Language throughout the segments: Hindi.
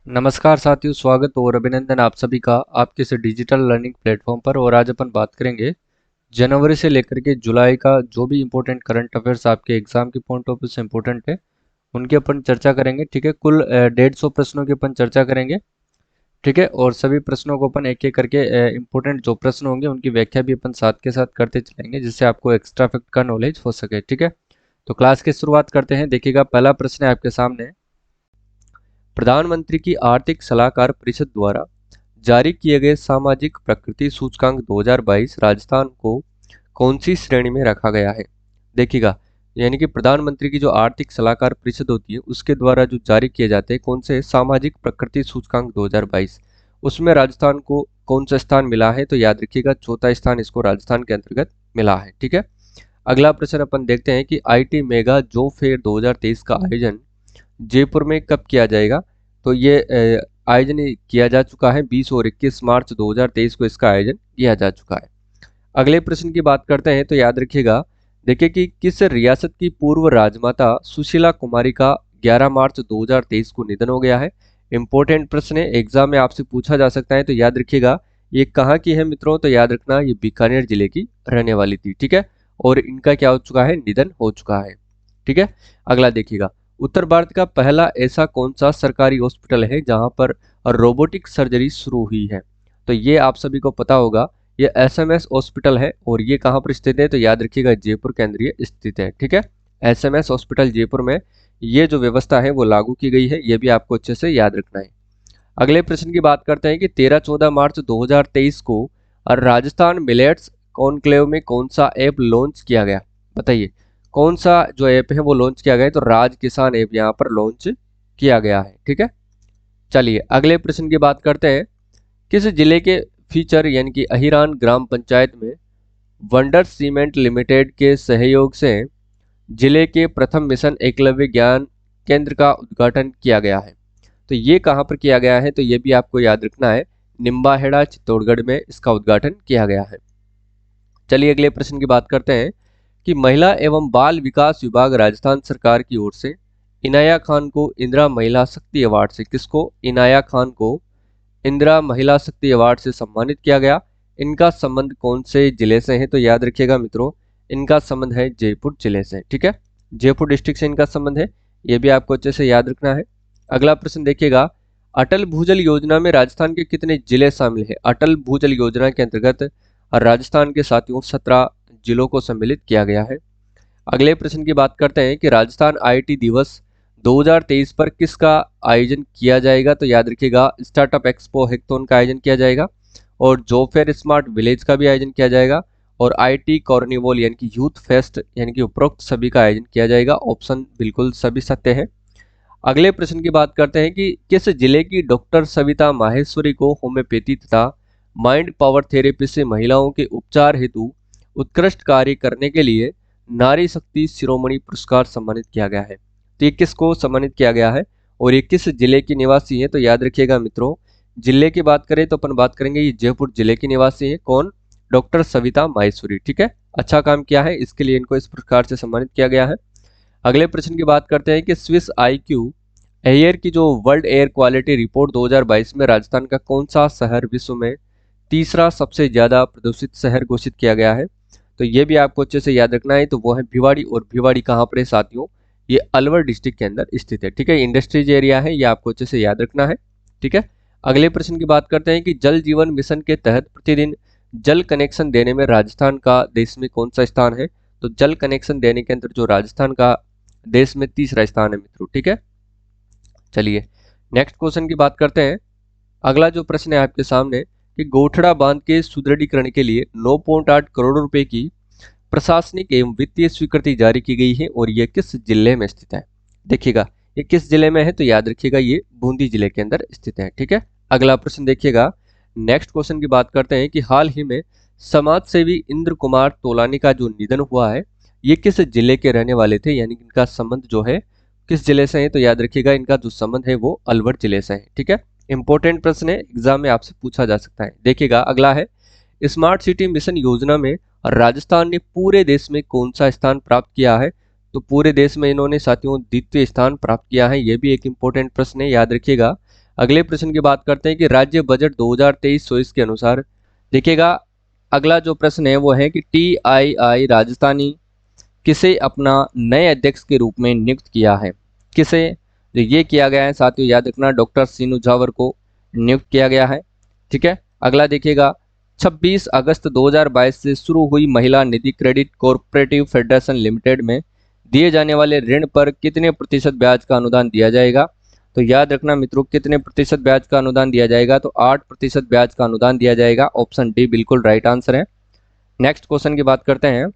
नमस्कार साथियों, स्वागत और अभिनंदन आप सभी का आपके इस डिजिटल लर्निंग प्लेटफॉर्म पर। और आज अपन बात करेंगे जनवरी से लेकर के जुलाई का जो भी इम्पोर्टेंट करंट अफेयर्स आपके एग्जाम के पॉइंट ऑफ व्यू से इम्पोर्टेंट है उनकी अपन चर्चा करेंगे। ठीक है, कुल 150 प्रश्नों की अपन चर्चा करेंगे। ठीक है, और सभी प्रश्नों को अपन एक एक करके इम्पोर्टेंट जो प्रश्न होंगे उनकी व्याख्या भी अपन साथ के साथ करते चलेंगे, जिससे आपको एक्स्ट्रा फैक्ट का नॉलेज हो सके। ठीक है, तो क्लास की शुरुआत करते हैं। देखिएगा, पहला प्रश्न है आपके सामने। प्रधानमंत्री की आर्थिक सलाहकार परिषद द्वारा जारी किए गए सामाजिक प्रकृति सूचकांक 2022 राजस्थान को कौन सी श्रेणी में रखा गया है? देखिएगा, यानी कि प्रधानमंत्री की जो आर्थिक सलाहकार परिषद होती है उसके द्वारा जो जारी किए जाते हैं कौन से सामाजिक प्रकृति सूचकांक 2022, उसमें राजस्थान को कौन सा स्थान मिला है? तो याद रखिएगा, चौथा स्थान इसको राजस्थान के अंतर्गत मिला है। ठीक है, अगला प्रश्न अपन देखते हैं कि आईटी मेगा जॉब फेयर 2023 का आयोजन जयपुर में कब किया जाएगा? तो ये आयोजन किया जा चुका है 20 और 21 मार्च 2023 को इसका आयोजन किया जा चुका है। अगले प्रश्न की बात करते हैं तो याद रखिएगा, देखिए कि किस रियासत की पूर्व राजमाता सुशीला कुमारी का 11 मार्च 2023 को निधन हो गया है? इंपॉर्टेंट प्रश्न है, एग्जाम में आपसे पूछा जा सकता है। तो याद रखिएगा, ये कहाँ की है मित्रों? तो याद रखना, ये बीकानेर जिले की रहने वाली थी। ठीक है, और इनका क्या हो चुका है? निधन हो चुका है। ठीक है, अगला देखिएगा, उत्तर भारत का पहला ऐसा कौन सा सरकारी हॉस्पिटल है जहां पर रोबोटिक सर्जरी शुरू हुई है? तो ये आप सभी को पता होगा, ये एसएमएस हॉस्पिटल है। और ये कहां पर स्थित है? तो याद रखिएगा, जयपुर केंद्रीय स्थित है। ठीक है, एसएमएस हॉस्पिटल जयपुर में ये जो व्यवस्था है वो लागू की गई है, ये भी आपको अच्छे से याद रखना है। अगले प्रश्न की बात करते हैं कि 13-14 मार्च 2023 को राजस्थान मिलेट्स कॉन्क्लेव में कौन सा ऐप लॉन्च किया गया? बताइए, कौन सा जो ऐप है वो लॉन्च किया गया है? तो राज किसान ऐप यहाँ पर लॉन्च किया गया है। ठीक है, चलिए अगले प्रश्न की बात करते हैं। किस जिले के फीचर यानी कि अहिरान ग्राम पंचायत में वंडर सीमेंट लिमिटेड के सहयोग से जिले के प्रथम मिशन एकलव्य ज्ञान केंद्र का उद्घाटन किया गया है? तो ये कहाँ पर किया गया है? तो ये भी आपको याद रखना है, निम्बाहेड़ा चित्तौड़गढ़ में इसका उद्घाटन किया गया है। चलिए अगले प्रश्न की बात करते हैं कि महिला एवं बाल विकास विभाग राजस्थान सरकार की ओर से इनाया खान को इंदिरा महिला शक्ति अवार्ड से, किसको? इनाया खान को इंदिरा महिला शक्ति अवार्ड से सम्मानित किया गया। इनका संबंध कौन से जिले से है? तो याद रखिएगा मित्रों, इनका संबंध है जयपुर जिले से। ठीक है, जयपुर डिस्ट्रिक्ट से इनका संबंध है, ये भी आपको अच्छे से याद रखना है। अगला प्रश्न देखिएगा, अटल भूजल योजना में राजस्थान के कितने जिले शामिल है? अटल भूजल योजना के अंतर्गत राजस्थान के साथियों 17 जिलों को सम्मिलित किया गया है। अगले प्रश्न की बात करते हैं कि राजस्थान आईटी दिवस 2023 पर किसका आयोजन किया जाएगा? तो याद रखिएगा, स्टार्टअप एक्सपो हैकाथॉन का आयोजन किया जाएगा और जॉब फेयर स्मार्ट विलेज का भी आयोजन किया जाएगा और आईटी कार्निवल यानी कि यूथ फेस्ट यानी कि उपरोक्त सभी का आयोजन किया जाएगा। ऑप्शन बिल्कुल सभी सत्य है। अगले प्रश्न की बात करते हैं कि किस जिले की डॉक्टर सविता माहेश्वरी को होम्योपैथी तथा माइंड पावर थेरेपी से महिलाओं के उपचार हेतु उत्कृष्ट कार्य करने के लिए नारी शक्ति शिरोमणि पुरस्कार सम्मानित किया गया है? तो ये किसको सम्मानित किया गया है और ये किस जिले की निवासी है? तो याद रखिएगा मित्रों, जिले की बात करें तो अपन बात करेंगे ये जयपुर जिले की निवासी है। कौन? डॉक्टर सविता माहेश्वरी। ठीक है, अच्छा काम किया है, इसके लिए इनको इस प्रकार से सम्मानित किया गया है। अगले प्रश्न की बात करते हैं कि स्विस आईक्यू एयर की जो वर्ल्ड एयर क्वालिटी रिपोर्ट 2022 में राजस्थान का कौन सा शहर विश्व में तीसरा सबसे ज्यादा प्रदूषित शहर घोषित किया गया है? तो ये भी आपको अच्छे से याद रखना है। तो वो है भिवाड़ी, और भिवाड़ी कहाँ पर है साथियों? ये अलवर डिस्ट्रिक्ट के अंदर स्थित है। ठीक है, इंडस्ट्रीज एरिया है, ये आपको अच्छे से याद रखना है। ठीक है, अगले प्रश्न की बात करते हैं कि जल जीवन मिशन के तहत प्रतिदिन जल कनेक्शन देने में राजस्थान का देश में कौन सा स्थान है? तो जल कनेक्शन देने के अंदर जो राजस्थान का देश में तीसरा स्थान है मित्रों। ठीक है, चलिए नेक्स्ट क्वेश्चन की बात करते हैं। अगला जो प्रश्न है आपके सामने कि गोठड़ा बांध के सुदृढ़ीकरण के लिए 9.8 करोड़ रुपए की प्रशासनिक एवं वित्तीय स्वीकृति जारी की गई है और यह किस जिले में स्थित है? देखिएगा, ये किस जिले में है? तो याद रखिएगा, ये बूंदी जिले के अंदर स्थित है। ठीक है, अगला प्रश्न देखिएगा, नेक्स्ट क्वेश्चन की बात करते हैं कि हाल ही में समाज सेवी इंद्र कुमार तोलानी का जो निधन हुआ है, ये किस जिले के रहने वाले थे? यानी इनका संबंध जो है किस जिले से है? तो याद रखिएगा, इनका जो संबंध है वो अलवर जिले से है। ठीक है, इंपॉर्टेंट प्रश्न है, एग्जाम में आपसे पूछा जा सकता है। देखिएगा, अगला है स्मार्ट सिटी मिशन योजना में राजस्थान ने पूरे देश में कौन सा स्थान प्राप्त किया है? तो पूरे देश में इन्होंने साथियों द्वितीय स्थान प्राप्त किया है। यह भी एक इंपॉर्टेंट प्रश्न है, याद रखिएगा। अगले प्रश्न की बात करते हैं कि राज्य बजट 2023-24 के अनुसार देखिएगा, अगला जो प्रश्न है वो है कि TII राजस्थानी किसे अपना नए अध्यक्ष के रूप में नियुक्त किया है। किसे जो ये किया गया है साथियों, याद रखना डॉक्टर सीनू झावर को नियुक्त किया गया है। ठीक है, अगला देखिएगा 26 अगस्त 2022 से शुरू हुई महिला निधि क्रेडिट कोऑपरेटिव फेडरेशन लिमिटेड में दिए जाने वाले ऋण पर कितने प्रतिशत ब्याज का अनुदान दिया जाएगा। तो याद रखना मित्रों, कितने प्रतिशत ब्याज का अनुदान दिया जाएगा, तो 8% ब्याज का अनुदान दिया जाएगा। ऑप्शन डी बिल्कुल राइट आंसर है। नेक्स्ट क्वेश्चन की बात करते हैं,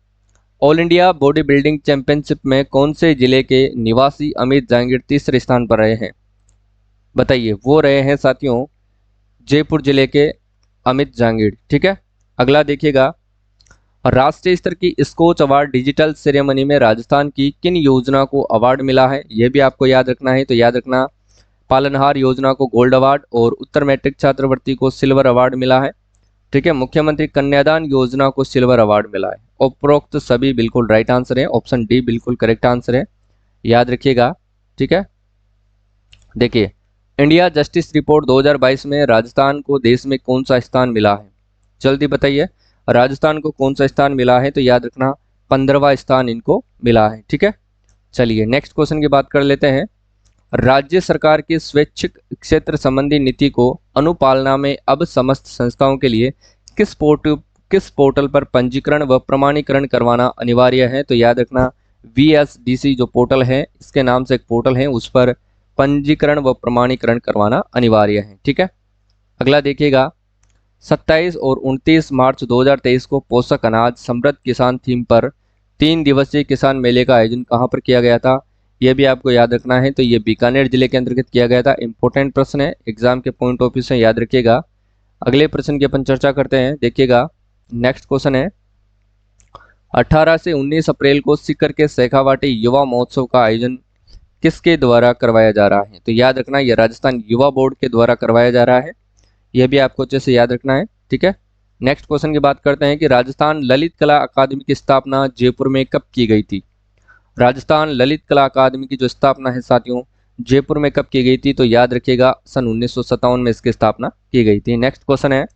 all India body building championship में कौन से जिले के निवासी अमित जहांगीर तीसरे स्थान पर रहे हैं। बताइए, वो रहे हैं साथियों जयपुर जिले के अमित जहांगीर। ठीक है, अगला देखिएगा, राष्ट्रीय स्तर की स्कोच अवार्ड डिजिटल सेरेमनी में राजस्थान की किन योजना को अवार्ड मिला है, यह भी आपको याद रखना है। तो याद रखना पालनहार योजना को गोल्ड अवार्ड और उत्तर मैट्रिक छात्रवृत्ति को सिल्वर अवार्ड मिला है। ठीक है, मुख्यमंत्री कन्यादान योजना को सिल्वर अवार्ड मिला है। उपरोक्त सभी बिल्कुल राइट आंसर है। ऑप्शन डी बिल्कुल करेक्ट आंसर है, याद रखिएगा। ठीक है, देखिए इंडिया जस्टिस रिपोर्ट 2022 में राजस्थान को देश में कौन सा स्थान मिला है, जल्दी बताइए राजस्थान को कौन सा स्थान मिला है। तो याद रखना 15वां स्थान इनको मिला है। ठीक है, चलिए नेक्स्ट क्वेश्चन की बात कर लेते हैं, राज्य सरकार की स्वैच्छिक क्षेत्र संबंधी नीति को अनुपालना में अब समस्त संस्थाओं के लिए किस पोर्टल पर पंजीकरण व प्रमाणीकरण करवाना अनिवार्य है। तो याद रखना VSDC जो पोर्टल है, इसके नाम से एक पोर्टल है, उस पर पंजीकरण व प्रमाणीकरण करवाना अनिवार्य है। ठीक है, अगला देखिएगा 27 और 29 मार्च 2023 को पोषक अनाज समृद्ध किसान थीम पर 3 दिवसीय किसान मेले का आयोजन कहां पर किया गया था, यह भी आपको याद रखना है। तो ये बीकानेर जिले के अंतर्गत किया गया था। इंपॉर्टेंट प्रश्न है, एग्जाम के पॉइंट ऑफ व्यू से याद रखिएगा। अगले प्रश्न की अपन चर्चा करते हैं, देखिएगा नेक्स्ट क्वेश्चन है, 18 से 19 अप्रैल को सीकर के शेखावाटी युवा महोत्सव का आयोजन किसके द्वारा करवाया जा रहा है। तो याद रखना यह राजस्थान युवा बोर्ड के द्वारा करवाया जा रहा है, यह भी आपको अच्छे से याद रखना है। ठीक है, नेक्स्ट क्वेश्चन की बात करते हैं कि राजस्थान ललित कला अकादमी की स्थापना जयपुर में कब की गई थी। राजस्थान ललित कला अकादमी की जो स्थापना है साथियों जयपुर में कब की गई थी। तो याद रखिएगा सन 1957 में इसकी स्थापना की गई थी। नेक्स्ट क्वेश्चन है,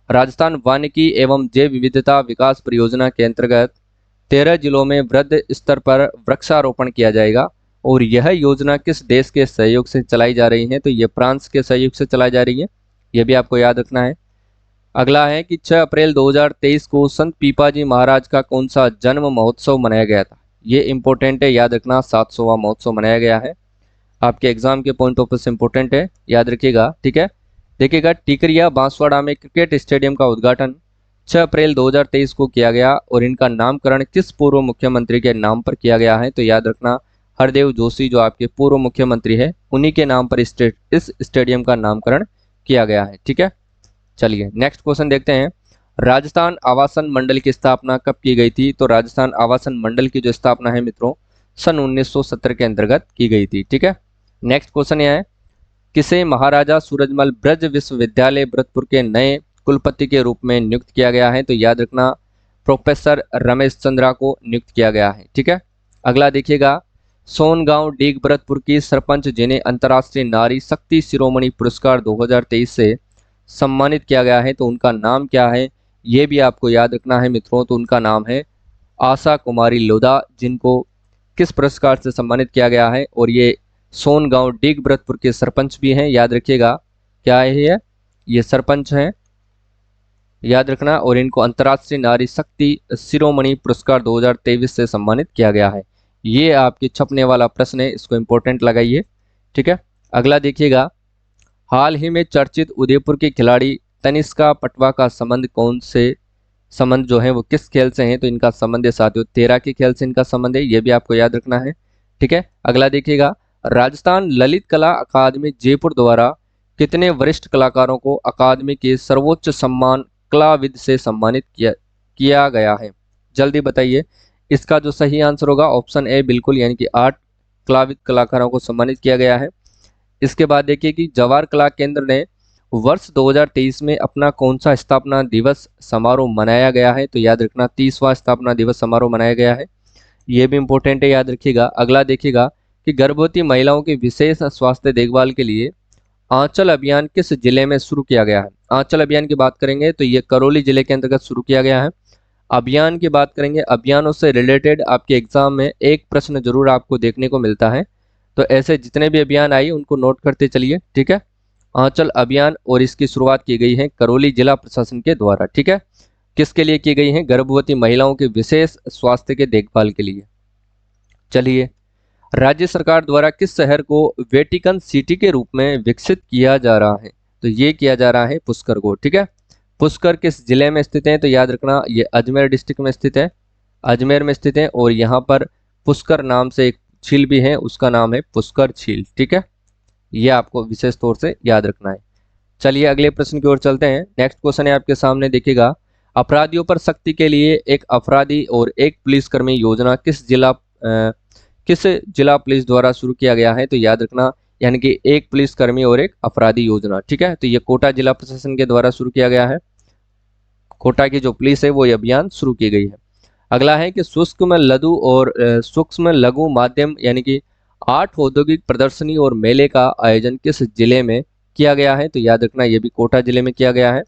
राजस्थान वानिकी एवं जैव विविधता विकास परियोजना के अंतर्गत 13 जिलों में वृहद स्तर पर वृक्षारोपण किया जाएगा और यह योजना किस देश के सहयोग से चलाई जा रही है। तो यह फ्रांस के सहयोग से चलाई जा रही है, यह भी आपको याद रखना है। अगला है कि 6 अप्रैल 2023 को संत पीपाजी महाराज का कौन सा जन्म महोत्सव मनाया गया था। ये इंपॉर्टेंट है, याद रखना 700वां महोत्सव मनाया गया है। आपके एग्जाम के पॉइंट ऑफ व्यू से इंपॉर्टेंट है, याद रखिएगा। ठीक है, देखिएगा टिकरिया बांसवाड़ा में क्रिकेट स्टेडियम का उद्घाटन 6 अप्रैल 2023 को किया गया और इनका नामकरण किस पूर्व मुख्यमंत्री के नाम पर किया गया है। तो याद रखना हरदेव जोशी जो आपके पूर्व मुख्यमंत्री है, उन्हीं के नाम पर इस स्टेडियम का नामकरण किया गया है। ठीक है, चलिए नेक्स्ट क्वेश्चन देखते हैं, राजस्थान आवासन मंडल की स्थापना कब की गई थी। तो राजस्थान आवासन मंडल की जो स्थापना है मित्रों सन 1970 के अंतर्गत की गई थी। ठीक है, नेक्स्ट क्वेश्चन यह है, किसे महाराजा सूरजमल ब्रज विश्वविद्यालय भरतपुर के नए कुलपति के रूप में नियुक्त किया गया है। तो याद रखना प्रोफेसर रमेश चंद्रा को नियुक्त किया गया है। ठीक है, अगला देखिएगा, सोनगांव डीग भरतपुर की सरपंच जिन्हें अंतर्राष्ट्रीय नारी शक्ति शिरोमणि पुरस्कार 2023 से सम्मानित किया गया है, तो उनका नाम क्या है, ये भी आपको याद रखना है मित्रों। तो उनका नाम है आशा कुमारी लोधा, जिनको किस पुरस्कार से सम्मानित किया गया है, और ये सोनगांव डीग भरतपुर के सरपंच भी हैं, याद रखिएगा क्या है ये सरपंच हैं, याद रखना। और इनको अंतर्राष्ट्रीय नारी शक्ति शिरोमणि पुरस्कार 2023 से सम्मानित किया गया है। ये आपके छपने वाला प्रश्न है, इसको इंपॉर्टेंट लगाइए। ठीक है, अगला देखिएगा, हाल ही में चर्चित उदयपुर के खिलाड़ी तनिष्का पटवा का संबंध जो है वो किस खेल से है। तो इनका संबंध है साथियों तेरा के खेल से इनका संबंध है, ये भी आपको याद रखना है। ठीक है, अगला देखिएगा, राजस्थान ललित कला अकादमी जयपुर द्वारा कितने वरिष्ठ कलाकारों को अकादमी के सर्वोच्च सम्मान कलाविद से सम्मानित किया गया है, जल्दी बताइए। इसका जो सही आंसर होगा ऑप्शन ए बिल्कुल, यानी कि 8 कलाविद कलाकारों को सम्मानित किया गया है। इसके बाद देखिए कि जवाहर कला केंद्र ने वर्ष 2023 में अपना कौन सा स्थापना दिवस समारोह मनाया गया है। तो याद रखना 30वां स्थापना दिवस समारोह मनाया गया है, ये भी इंपॉर्टेंट है, याद रखिएगा। अगला देखिएगा कि गर्भवती महिलाओं की विशेष स्वास्थ्य देखभाल के लिए आंचल अभियान किस जिले में शुरू किया गया है? आंचल अभियान की बात करेंगे तो ये करौली जिले के अंतर्गत शुरू किया गया है। अभियान की बात करेंगे, अभियानों से रिलेटेड आपके एग्जाम में एक प्रश्न जरूर आपको देखने को मिलता है, तो ऐसे जितने भी अभियान आए उनको नोट करते चलिए, ठीक है। आंचल अभियान और इसकी शुरुआत की गई है करौली जिला प्रशासन के द्वारा, ठीक है। किसके लिए की गई है? गर्भवती महिलाओं के विशेष स्वास्थ्य के देखभाल के लिए। चलिए, राज्य सरकार द्वारा किस शहर को वेटिकन सिटी के रूप में विकसित किया जा रहा है? तो ये किया जा रहा है पुष्कर को, ठीक है। पुष्कर किस जिले में स्थित है? तो याद रखना ये अजमेर डिस्ट्रिक्ट में स्थित है, अजमेर में स्थित है। और यहाँ पर पुष्कर नाम से एक झील भी है, उसका नाम है पुष्कर झील, ठीक है। ये आपको विशेष तौर से याद रखना है। चलिए अगले प्रश्न की ओर चलते हैं। नेक्स्ट क्वेश्चन है आपके सामने, देखिएगा। अपराधियों पर सख्ती के लिए एक अपराधी और एक पुलिसकर्मी योजना किस जिला पुलिस द्वारा शुरू किया गया है? तो याद रखना, यानी कि एक पुलिसकर्मी और एक अपराधी योजना, ठीक है। तो ये कोटा जिला प्रशासन के द्वारा शुरू किया गया है। कोटा की जो पुलिस है वो ये अभियान शुरू की गई है। अगला है कि सूक्ष्म लघु माध्यम यानी कि 8 औद्योगिक प्रदर्शनी और मेले का आयोजन किस जिले में किया गया है? तो याद रखना ये भी कोटा जिले में किया गया है।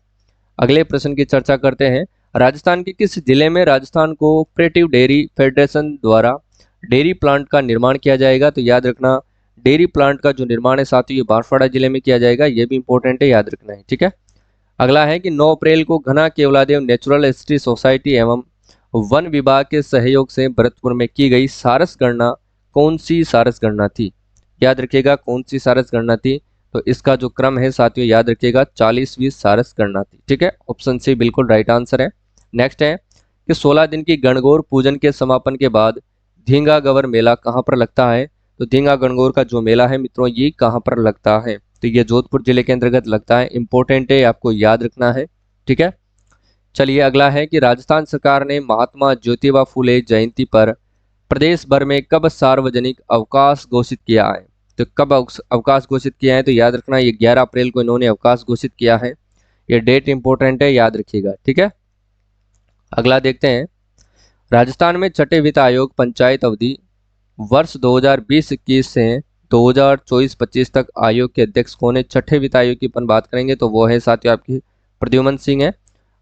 अगले प्रश्न की चर्चा करते हैं। राजस्थान के किस जिले में राजस्थान कोऑपरेटिव डेयरी फेडरेशन द्वारा डेयरी प्लांट का निर्माण किया जाएगा? तो याद रखना डेयरी प्लांट का जो निर्माण है साथियों ये बांसवाड़ा जिले में किया जाएगा, ये भी इंपॉर्टेंट है, याद रखना है, ठीक है। अगला है कि 9 अप्रैल को घना केवलादेव नेचुरल हिस्ट्री सोसाइटी एवं वन विभाग के सहयोग से भरतपुर में की गई सारस गणना कौन सी सारस गणना थी? याद रखिएगा कौन सी सारस गणना थी। तो इसका जो क्रम है साथियों याद रखिएगा 40वीं सारस गणना थी, ठीक है। ऑप्शन सी बिल्कुल राइट आंसर है। नेक्स्ट है कि 16 दिन की गणगौर पूजन के समापन के बाद धींगा गवर मेला कहाँ पर लगता है? तो धींगा गणगौर का जो मेला है मित्रों ये कहाँ पर लगता है? तो ये जोधपुर जिले के अंतर्गत लगता है। इंपॉर्टेंट है, आपको याद रखना है, ठीक है। चलिए अगला है कि राजस्थान सरकार ने महात्मा ज्योतिबा फूले जयंती पर प्रदेश भर में कब सार्वजनिक अवकाश घोषित किया है? तो कब अवकाश घोषित किया है? तो याद रखना ये 11 अप्रैल को इन्होंने अवकाश घोषित किया है। ये डेट इंपॉर्टेंट है, याद रखिएगा, ठीक है। अगला देखते हैं। राजस्थान में छठे वित्त आयोग पंचायत अवधि वर्ष 2020-21 से 2024-25 तक आयोग के अध्यक्ष कौन है? छठे वित्त आयोग की अपन बात करेंगे तो वो है साथियों आपकी प्रद्युमन सिंह है।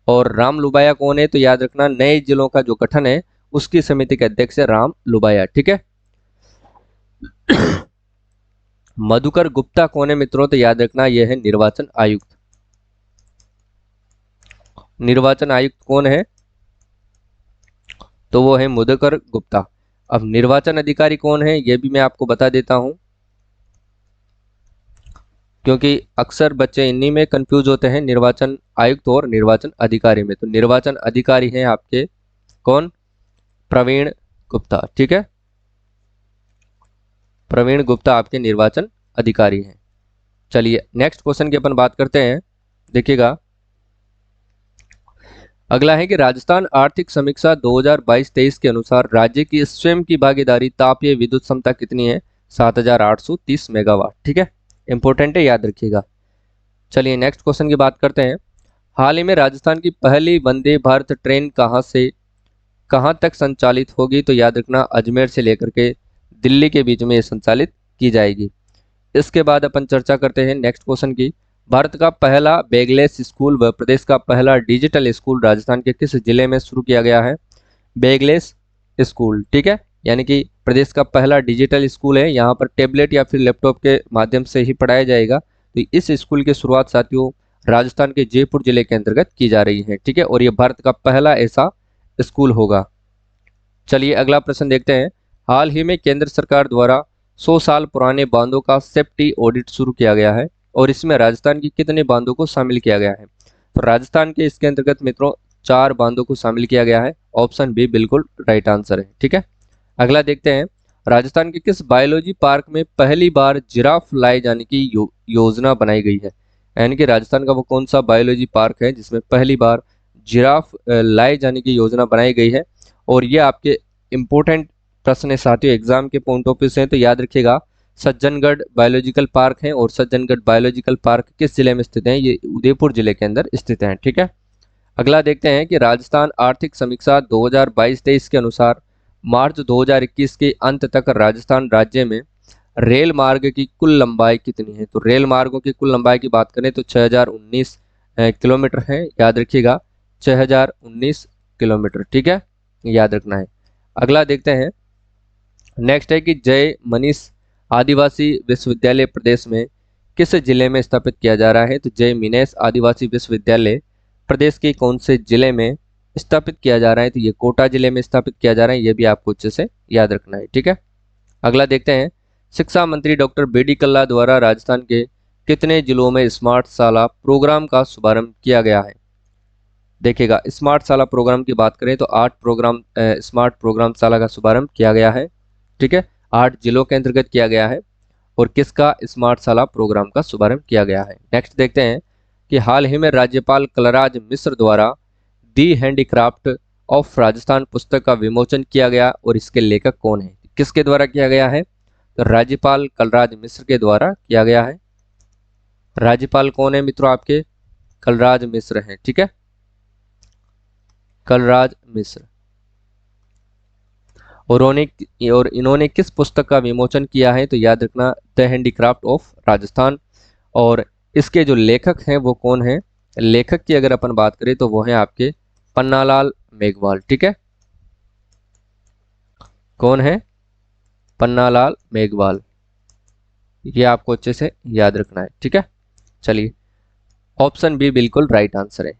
और राम लुबाया कौन है? तो याद रखना नए जिलों का जो गठन है उसकी समिति के अध्यक्ष है राम लुबाया, ठीक है। मधुकर गुप्ता कौन है मित्रों? तो याद रखना यह है निर्वाचन आयुक्त। निर्वाचन आयुक्त कौन है? तो वो है मधुकर गुप्ता। अब निर्वाचन अधिकारी कौन है ये भी मैं आपको बता देता हूं, क्योंकि अक्सर बच्चे इन्हीं में कंफ्यूज होते हैं, निर्वाचन आयुक्त और निर्वाचन अधिकारी में। तो निर्वाचन अधिकारी हैं आपके कौन? प्रवीण गुप्ता, ठीक है। प्रवीण गुप्ता आपके निर्वाचन अधिकारी हैं। चलिए नेक्स्ट क्वेश्चन की अपन बात करते हैं, देखिएगा। अगला है कि राजस्थान आर्थिक समीक्षा 2022-23 के अनुसार राज्य की स्वयं की भागीदारी तापीय विद्युत क्षमता कितनी है? 7830 मेगावाट, ठीक है। इंपॉर्टेंट है, याद रखिएगा। चलिए नेक्स्ट क्वेश्चन की बात करते हैं। हाल ही में राजस्थान की पहली वंदे भारत ट्रेन कहां से कहां तक संचालित होगी? तो याद रखना अजमेर से लेकर के दिल्ली के बीच में संचालित की जाएगी। इसके बाद अपन चर्चा करते हैं नेक्स्ट क्वेश्चन की। भारत का पहला बैगलेस स्कूल व प्रदेश का पहला डिजिटल स्कूल राजस्थान के किस जिले में शुरू किया गया है? बैगलेस स्कूल, ठीक है, यानी कि प्रदेश का पहला डिजिटल स्कूल है। यहाँ पर टेबलेट या फिर लैपटॉप के माध्यम से ही पढ़ाया जाएगा। तो इस स्कूल की शुरुआत साथियों राजस्थान के जयपुर जिले के अंतर्गत की जा रही है, ठीक है। और ये भारत का पहला ऐसा स्कूल होगा। चलिए अगला प्रश्न देखते हैं। हाल ही में केंद्र सरकार द्वारा 100 साल पुराने बांधों का सेफ्टी ऑडिट शुरू किया गया है और इसमें राजस्थान की कितने बांधों को शामिल किया गया है? तो राजस्थान के इसके अंतर्गत मित्रों 4 बांधों को शामिल किया गया है। ऑप्शन बी बिल्कुल राइट आंसर है, ठीक है। अगला देखते हैं। राजस्थान के किस बायोलॉजी पार्क में पहली बार जिराफ लाए जाने की योजना बनाई गई है? यानी कि राजस्थान का वो कौन सा बायोलॉजी पार्क है जिसमें पहली बार जिराफ लाए जाने की योजना बनाई गई है? और ये आपके इंपॉर्टेंट प्रश्न है साथियों, एग्जाम के पॉइंट ऑफ व्यू से, तो याद रखिएगा सज्जनगढ़ बायोलॉजिकल पार्क है। और सज्जनगढ़ बायोलॉजिकल पार्क किस जिले में स्थित है? ये उदयपुर जिले के अंदर स्थित है, ठीक है। अगला देखते हैं कि राजस्थान आर्थिक समीक्षा 2022-23 के अनुसार मार्च 2021 के अंत तक राजस्थान राज्य में रेल मार्ग की कुल लंबाई कितनी है? तो रेल मार्गों की कुल लंबाई की बात करें तो 6019 किलोमीटर है, याद रखिएगा 6019 किलोमीटर, ठीक है, याद रखना है। अगला देखते हैं, नेक्स्ट है कि जय मनीष आदिवासी विश्वविद्यालय प्रदेश में किस जिले में स्थापित किया जा रहा है? तो जय मिनेश आदिवासी विश्वविद्यालय प्रदेश के कौन से जिले में स्थापित किया जा रहा है? तो ये कोटा जिले में स्थापित किया जा रहा है, ये भी आपको अच्छे से याद रखना है, ठीक है। अगला देखते हैं, शिक्षा मंत्री डॉक्टर बी.डी. कल्ला द्वारा राजस्थान के कितने जिलों में स्मार्ट शाला प्रोग्राम का शुभारंभ किया गया है? देखिएगा, स्मार्ट शाला प्रोग्राम की बात करें तो 8 प्रोग्राम स्मार्ट प्रोग्राम शाला का शुभारंभ किया गया है, ठीक है, 8 जिलों के अंतर्गत किया गया है। और किसका स्मार्ट शाला प्रोग्राम का शुभारंभ किया गया है? नेक्स्ट देखते हैं कि हाल ही में राज्यपाल कलराज मिश्र द्वारा दी हैंडीक्राफ्ट ऑफ राजस्थान पुस्तक का विमोचन किया गया और इसके लेखक कौन है? किसके द्वारा किया गया है? तो राज्यपाल कलराज मिश्र के द्वारा किया गया है। राज्यपाल कौन है मित्रों? आपके कलराज मिश्र हैं, ठीक है, कलराज मिश्र। और इन्होंने किस पुस्तक का विमोचन किया है? तो याद रखना, द हैंडीक्राफ्ट ऑफ राजस्थान। और इसके जो लेखक हैं वो कौन है? लेखक की अगर अपन बात करें तो वो है आपके पन्नालाल मेघवाल, ठीक है, कौन है? पन्नालाल मेघवाल, ये आपको अच्छे से याद रखना है, ठीक है। चलिए, ऑप्शन बी बिल्कुल राइट आंसर है।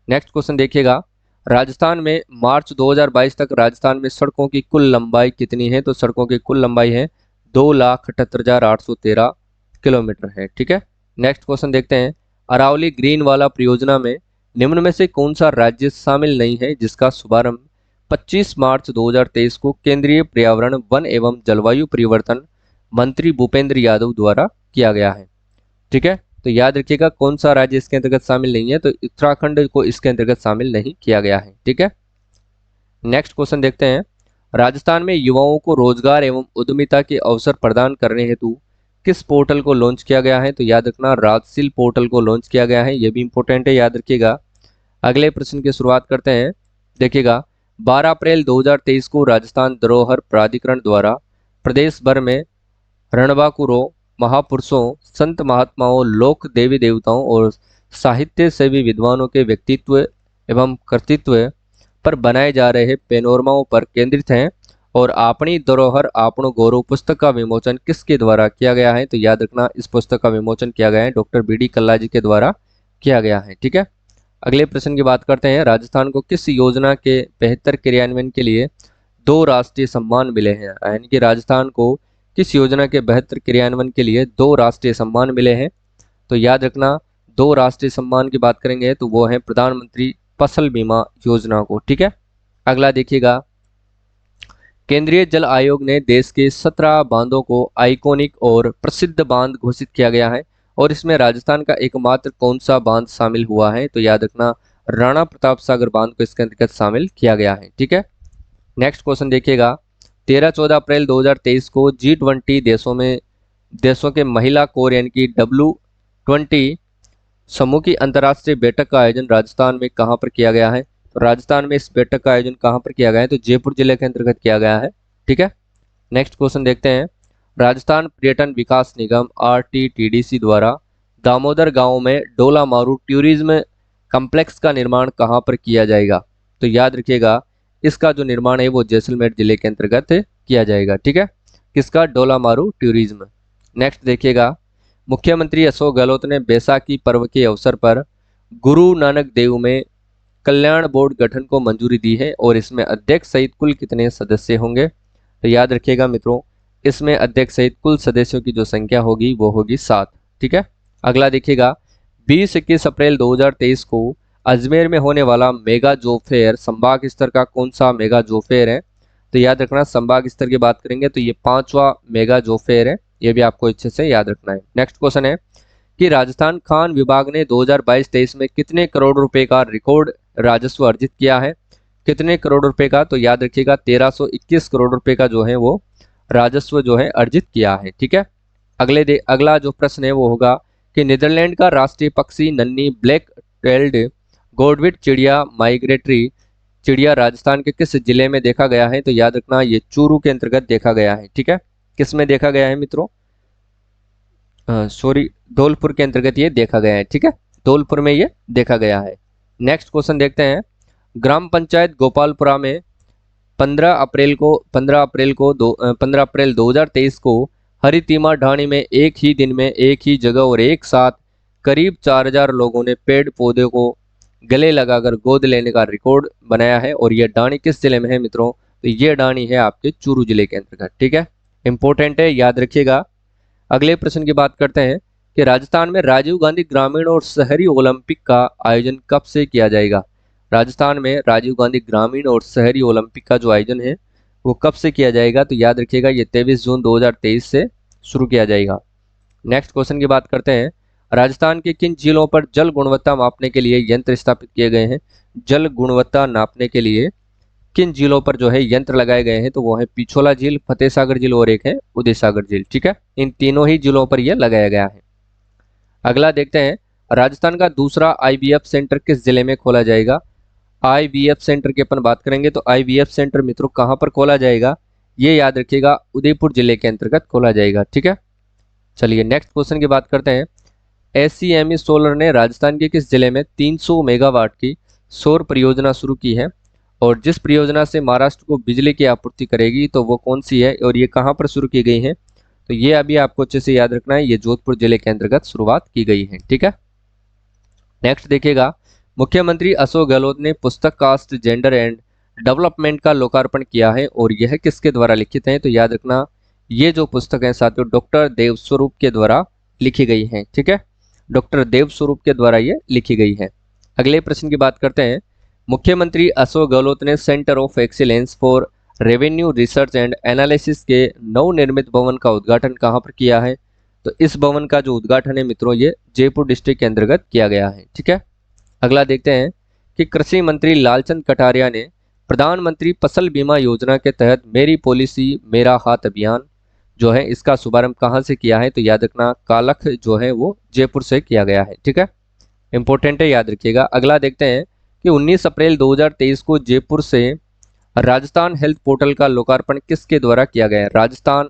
नेक्स्ट क्वेश्चन देखिएगा, राजस्थान में मार्च 2022 तक राजस्थान में सड़कों की कुल लंबाई कितनी है? तो सड़कों की कुल लंबाई है 2,78,813 किलोमीटर है, ठीक है। नेक्स्ट क्वेश्चन देखते हैं, अरावली ग्रीन वाला परियोजना में निम्न में से कौन सा राज्य शामिल नहीं है जिसका शुभारंभ 25 मार्च 2023 को केंद्रीय पर्यावरण वन एवं जलवायु परिवर्तन मंत्री भूपेंद्र यादव द्वारा किया गया है? ठीक है, तो याद रखिएगा कौन सा राज्य इसके अंतर्गत शामिल नहीं है, तो उत्तराखंड को इसके अंतर्गत शामिल नहीं किया गया है, ठीक है। नेक्स्ट क्वेश्चन देखते हैं, राजस्थान में युवाओं को रोजगार एवं उद्यमिता के अवसर प्रदान करने हेतु किस पोर्टल को लॉन्च किया गया है? तो याद रखना, राजशील पोर्टल को लॉन्च किया गया है, यह भी इंपॉर्टेंट है, याद रखिएगा। अगले प्रश्न की शुरुआत करते हैं, देखिएगा 12 अप्रैल 2023 को राजस्थान धरोहर प्राधिकरण द्वारा प्रदेश भर में रणबांकुरों, महापुरुषों, संत महात्माओं, लोक देवी देवताओं और साहित्य सेवी विद्वानों के व्यक्तित्व एवं कर्तृत्व पर बनाए जा रहे पेनोरमाओं पर केंद्रित हैं। और अपनी धरोहर आपनो गौरव पुस्तक का विमोचन किसके द्वारा किया गया है? तो याद रखना, इस पुस्तक का विमोचन किया गया है डॉक्टर बी.डी. कल्ला जी के द्वारा किया गया है, ठीक है। अगले प्रश्न की बात करते हैं, राजस्थान को किस योजना के बेहतर क्रियान्वयन के लिए 2 राष्ट्रीय सम्मान मिले हैं? यानी कि राजस्थान को किस योजना के बेहतर क्रियान्वयन के लिए 2 राष्ट्रीय सम्मान मिले हैं? तो याद रखना, 2 राष्ट्रीय सम्मान की बात करेंगे तो वो है प्रधानमंत्री फसल बीमा योजना को, ठीक है। अगला देखिएगा, केंद्रीय जल आयोग ने देश के 17 बांधों को आइकॉनिक और प्रसिद्ध बांध घोषित किया गया है और इसमें राजस्थान का एकमात्र कौन सा बांध शामिल हुआ है? तो याद रखना, राणा प्रताप सागर बांध को इसके अंतर्गत शामिल किया गया है, ठीक है। नेक्स्ट क्वेश्चन देखिएगा, 13-14 अप्रैल 2023 को G20 देशों के महिला कोर यानी कि W20 समूह की अंतर्राष्ट्रीय बैठक का आयोजन राजस्थान में कहां पर किया गया है? तो राजस्थान में इस बैठक का आयोजन कहां पर किया गया है? तो जयपुर जिले के अंतर्गत किया गया है, ठीक है। नेक्स्ट क्वेश्चन देखते हैं, राजस्थान पर्यटन विकास निगम RTTDC द्वारा दामोदर गांव में डोला मारू टूरिज्म कम्प्लेक्स का निर्माण कहां पर किया जाएगा? तो याद रखिएगा, इसका जो निर्माण है वो जैसलमेर जिले के अंतर्गत किया जाएगा, ठीक है, किसका? डोला मारू टूरिज्म। नेक्स्ट देखिएगा, मुख्यमंत्री अशोक गहलोत ने बैसाखी पर्व के अवसर पर गुरु नानक देव में कल्याण बोर्ड गठन को मंजूरी दी है और इसमें अध्यक्ष सहित कुल कितने सदस्य होंगे? तो याद रखिएगा मित्रों, इसमें अध्यक्ष सहित कुल सदस्यों की जो संख्या होगी वो होगी 7, ठीक है। अगला देखिएगा, 20-21 अप्रैल 2023 को अजमेर में होने वाला मेगा जॉब फेयर संभाग स्तर का कौन सा मेगा जॉब फेयर है? तो याद रखना, संभाग स्तर की बात करेंगे तो ये 5वां मेगा जॉब फेयर है, ये भी आपको अच्छे से याद रखना है। नेक्स्ट क्वेश्चन है कि राजस्थान खान विभाग ने 2022-23 में कितने करोड़ रुपए का रिकॉर्ड राजस्व अर्जित किया है? कितने करोड़ रुपए का? तो याद रखिएगा 1321 करोड़ रुपए का जो है वो राजस्व जो है अर्जित किया है, ठीक है। अगला जो प्रश्न है वो होगा कि नीदरलैंड का राष्ट्रीय पक्षी नन्ही ब्लैक टेल्ड गोडविट चिड़िया माइग्रेटरी चिड़िया राजस्थान के किस जिले में देखा गया है? तो याद रखना, ये चूरू के अंतर्गत देखा गया है, ठीक है। किस में देखा गया है मित्रों? सॉरी, धौलपुर के अंतर्गत ये देखा गया है। ठीक है, धौलपुर में ये देखा गया है। नेक्स्ट क्वेश्चन देखते हैं। ग्राम पंचायत गोपालपुरा में 15 अप्रैल 2023 को हरितिमा ढाणी में एक ही दिन में एक ही जगह और एक साथ करीब 4000 लोगों ने पेड़ पौधे को गले लगाकर गोद लेने का रिकॉर्ड बनाया है। और यह ढाणी किस जिले में है मित्रों? तो ये ढाणी है आपके चूरू जिले के अंतर्गत। ठीक है, इंपॉर्टेंट है, याद रखिएगा। अगले प्रश्न की बात करते हैं कि राजस्थान में राजीव गांधी ग्रामीण और शहरी ओलंपिक का आयोजन कब से किया जाएगा? राजस्थान में राजीव गांधी ग्रामीण और शहरी ओलंपिक का जो आयोजन है वो कब से किया जाएगा? तो याद रखिएगा, ये 23 जून 2023 से शुरू किया जाएगा। नेक्स्ट क्वेश्चन की बात करते हैं। राजस्थान के किन झीलों पर जल गुणवत्ता मापने के लिए यंत्र स्थापित किए गए हैं? जल गुणवत्ता नापने के लिए किन झीलों पर जो है यंत्र लगाए गए हैं? तो वो है पिछोला झील, फतेह सागर झील और एक है उदय सागर झील। ठीक है, इन तीनों ही झीलों पर यह लगाया गया है। अगला देखते हैं। राजस्थान का दूसरा आईवीएफ सेंटर किस जिले में खोला जाएगा? आईवीएफ सेंटर की अपन बात करेंगे तो आईवीएफ सेंटर मित्रों कहां पर खोला जाएगा? ये याद रखिएगा, उदयपुर जिले के अंतर्गत खोला जाएगा। ठीक है, चलिए नेक्स्ट क्वेश्चन की बात करते हैं। एससीएमई सोलर ने राजस्थान के किस जिले में 300 मेगावाट की सौर परियोजना शुरू की है? और जिस परियोजना से महाराष्ट्र को बिजली की आपूर्ति करेगी तो वो कौन सी है और ये कहां पर शुरू की गई है? तो ये अभी आपको अच्छे से याद रखना है, ये जोधपुर जिले के अंतर्गत शुरुआत की गई है। ठीक है, नेक्स्ट देखिएगा। मुख्यमंत्री अशोक गहलोत ने पुस्तक कास्ट जेंडर एंड डेवलपमेंट का लोकार्पण किया है और यह किसके द्वारा लिखित है? तो याद रखना, ये जो पुस्तक है साथियों डॉक्टर देवस्वरूप के द्वारा लिखी गई है। ठीक है, डॉक्टर देवस्वरूप के द्वारा ये लिखी गई है। अगले प्रश्न की बात करते हैं। मुख्यमंत्री अशोक गहलोत ने centre of excellence for revenue research and analysis के नवनिर्मित भवन का उद्घाटन कहां पर किया है? तो इस भवन का जो उद्घाटन है मित्रों ये जयपुर डिस्ट्रिक्ट के अंतर्गत किया गया है। ठीक है, अगला देखते हैं कि कृषि मंत्री लालचंद कटारिया ने प्रधानमंत्री फसल बीमा योजना के तहत मेरी पॉलिसी मेरा हाथ अभियान जो है इसका शुभारंभ कहां से किया है? तो याद रखना, कालख जो है वो जयपुर से किया गया है। ठीक है, इंपॉर्टेंट है, याद रखिएगा। अगला देखते हैं कि 19 अप्रैल 2023 को जयपुर से राजस्थान हेल्थ पोर्टल का लोकार्पण किसके द्वारा किया गया है? राजस्थान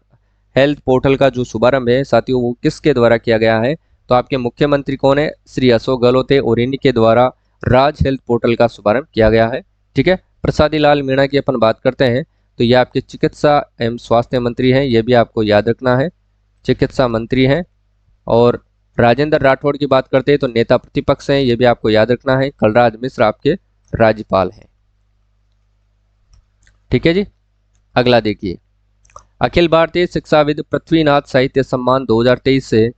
हेल्थ पोर्टल का जो शुभारंभ है साथियों वो किसके द्वारा किया गया है? तो आपके मुख्यमंत्री कौन है? श्री अशोक गहलोत है और इन्हीं के द्वारा राज हेल्थ पोर्टल का शुभारंभ किया गया है। ठीक है, प्रसादी लाल मीणा की अपन बात करते हैं तो ये आपके चिकित्सा एवं स्वास्थ्य मंत्री हैं, ये भी आपको याद रखना है, चिकित्सा मंत्री हैं। और राजेंद्र राठौड़ की बात करते हैं तो नेता प्रतिपक्ष हैं, ये भी आपको याद रखना है। कलराज मिश्र आपके राज्यपाल हैं। ठीक है जी, अगला देखिए। अखिल भारतीय शिक्षाविद पृथ्वीनाथ साहित्य सम्मान 2023 से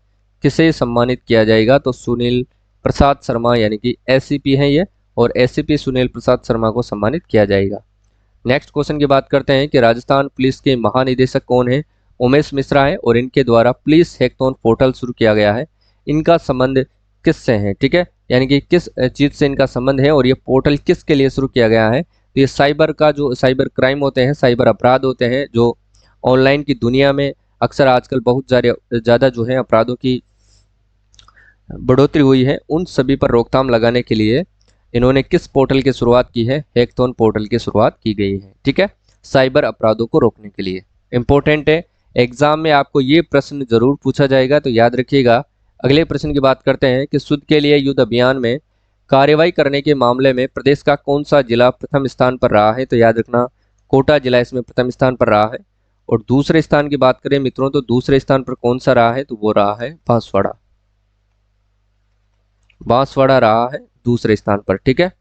किसे सम्मानित किया जाएगा? तो सुनील प्रसाद शर्मा यानी कि एससीपी हैं ये, और एससीपी सुनील प्रसाद शर्मा को सम्मानित किया जाएगा। नेक्स्ट क्वेश्चन की बात करते हैं कि राजस्थान पुलिस के महानिदेशक कौन है? उमेश मिश्रा है और इनके द्वारा पुलिस हैकाथॉन पोर्टल शुरू किया गया है। इनका संबंध किससे है? ठीक है, यानी कि किस चीज से इनका संबंध है और ये पोर्टल किसके लिए शुरू किया गया है? तो ये साइबर का जो साइबर क्राइम होते हैं, साइबर अपराध होते हैं जो ऑनलाइन की दुनिया में अक्सर आजकल बहुत ज़्यादा जो है अपराधों की बढ़ोतरी हुई है, उन सभी पर रोकथाम लगाने के लिए इन्होंने किस पोर्टल की शुरुआत की है? हैकाथॉन पोर्टल की शुरुआत की गई है। ठीक है, साइबर अपराधों को रोकने के लिए। इंपॉर्टेंट है, एग्जाम में आपको ये प्रश्न जरूर पूछा जाएगा, तो याद रखिएगा। अगले प्रश्न की बात करते हैं कि शुद्ध के लिए युद्ध अभियान में कार्रवाई करने के मामले में प्रदेश का कौन सा जिला प्रथम स्थान पर रहा है? तो याद रखना, कोटा जिला इसमें प्रथम स्थान पर रहा है। और दूसरे स्थान की बात करें मित्रों तो दूसरे स्थान पर कौन सा रहा है? तो वो रहा है बांसवाड़ा। बांसवाड़ा रहा है दूसरे स्थान पर। ठीक है,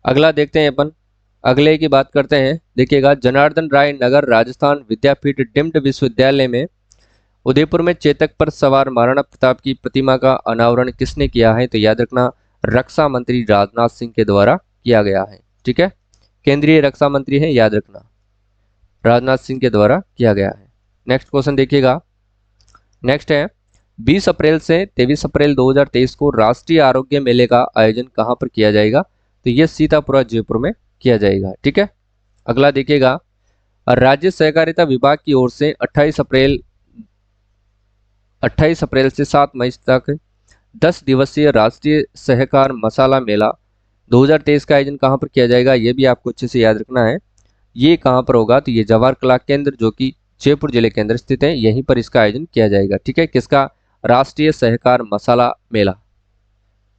अगला देखते हैं अपन। अगले की बात करते हैं, देखिएगा। जनार्दन राय नगर राजस्थान विद्यापीठ डीम्ड विश्वविद्यालय में उदयपुर में चेतक पर सवार महाराणा प्रताप की प्रतिमा का अनावरण किसने किया है? तो याद रखना, रक्षा मंत्री राजनाथ सिंह के द्वारा किया गया है। ठीक है, केंद्रीय रक्षा मंत्री हैं, याद रखना, राजनाथ सिंह के द्वारा किया गया है। नेक्स्ट क्वेश्चन देखिएगा। नेक्स्ट है 20 अप्रैल से 23 अप्रैल 2023 को राष्ट्रीय आरोग्य मेले का आयोजन कहां पर किया जाएगा? तो ये सीतापुरा जयपुर में किया जाएगा। ठीक है, अगला देखिएगा। राज्य सहकारिता विभाग की ओर से 28 अप्रैल से 7 मई तक 10 दिवसीय राष्ट्रीय सहकार मसाला मेला 2023 का आयोजन कहां पर किया जाएगा? ये भी आपको अच्छे से याद रखना है। ये कहां पर होगा? तो ये जवाहर कला केंद्र जो कि जयपुर जिले के अंदर स्थित है, यहीं पर इसका आयोजन किया जाएगा। ठीक है, किसका? राष्ट्रीय सहकार मसाला मेला।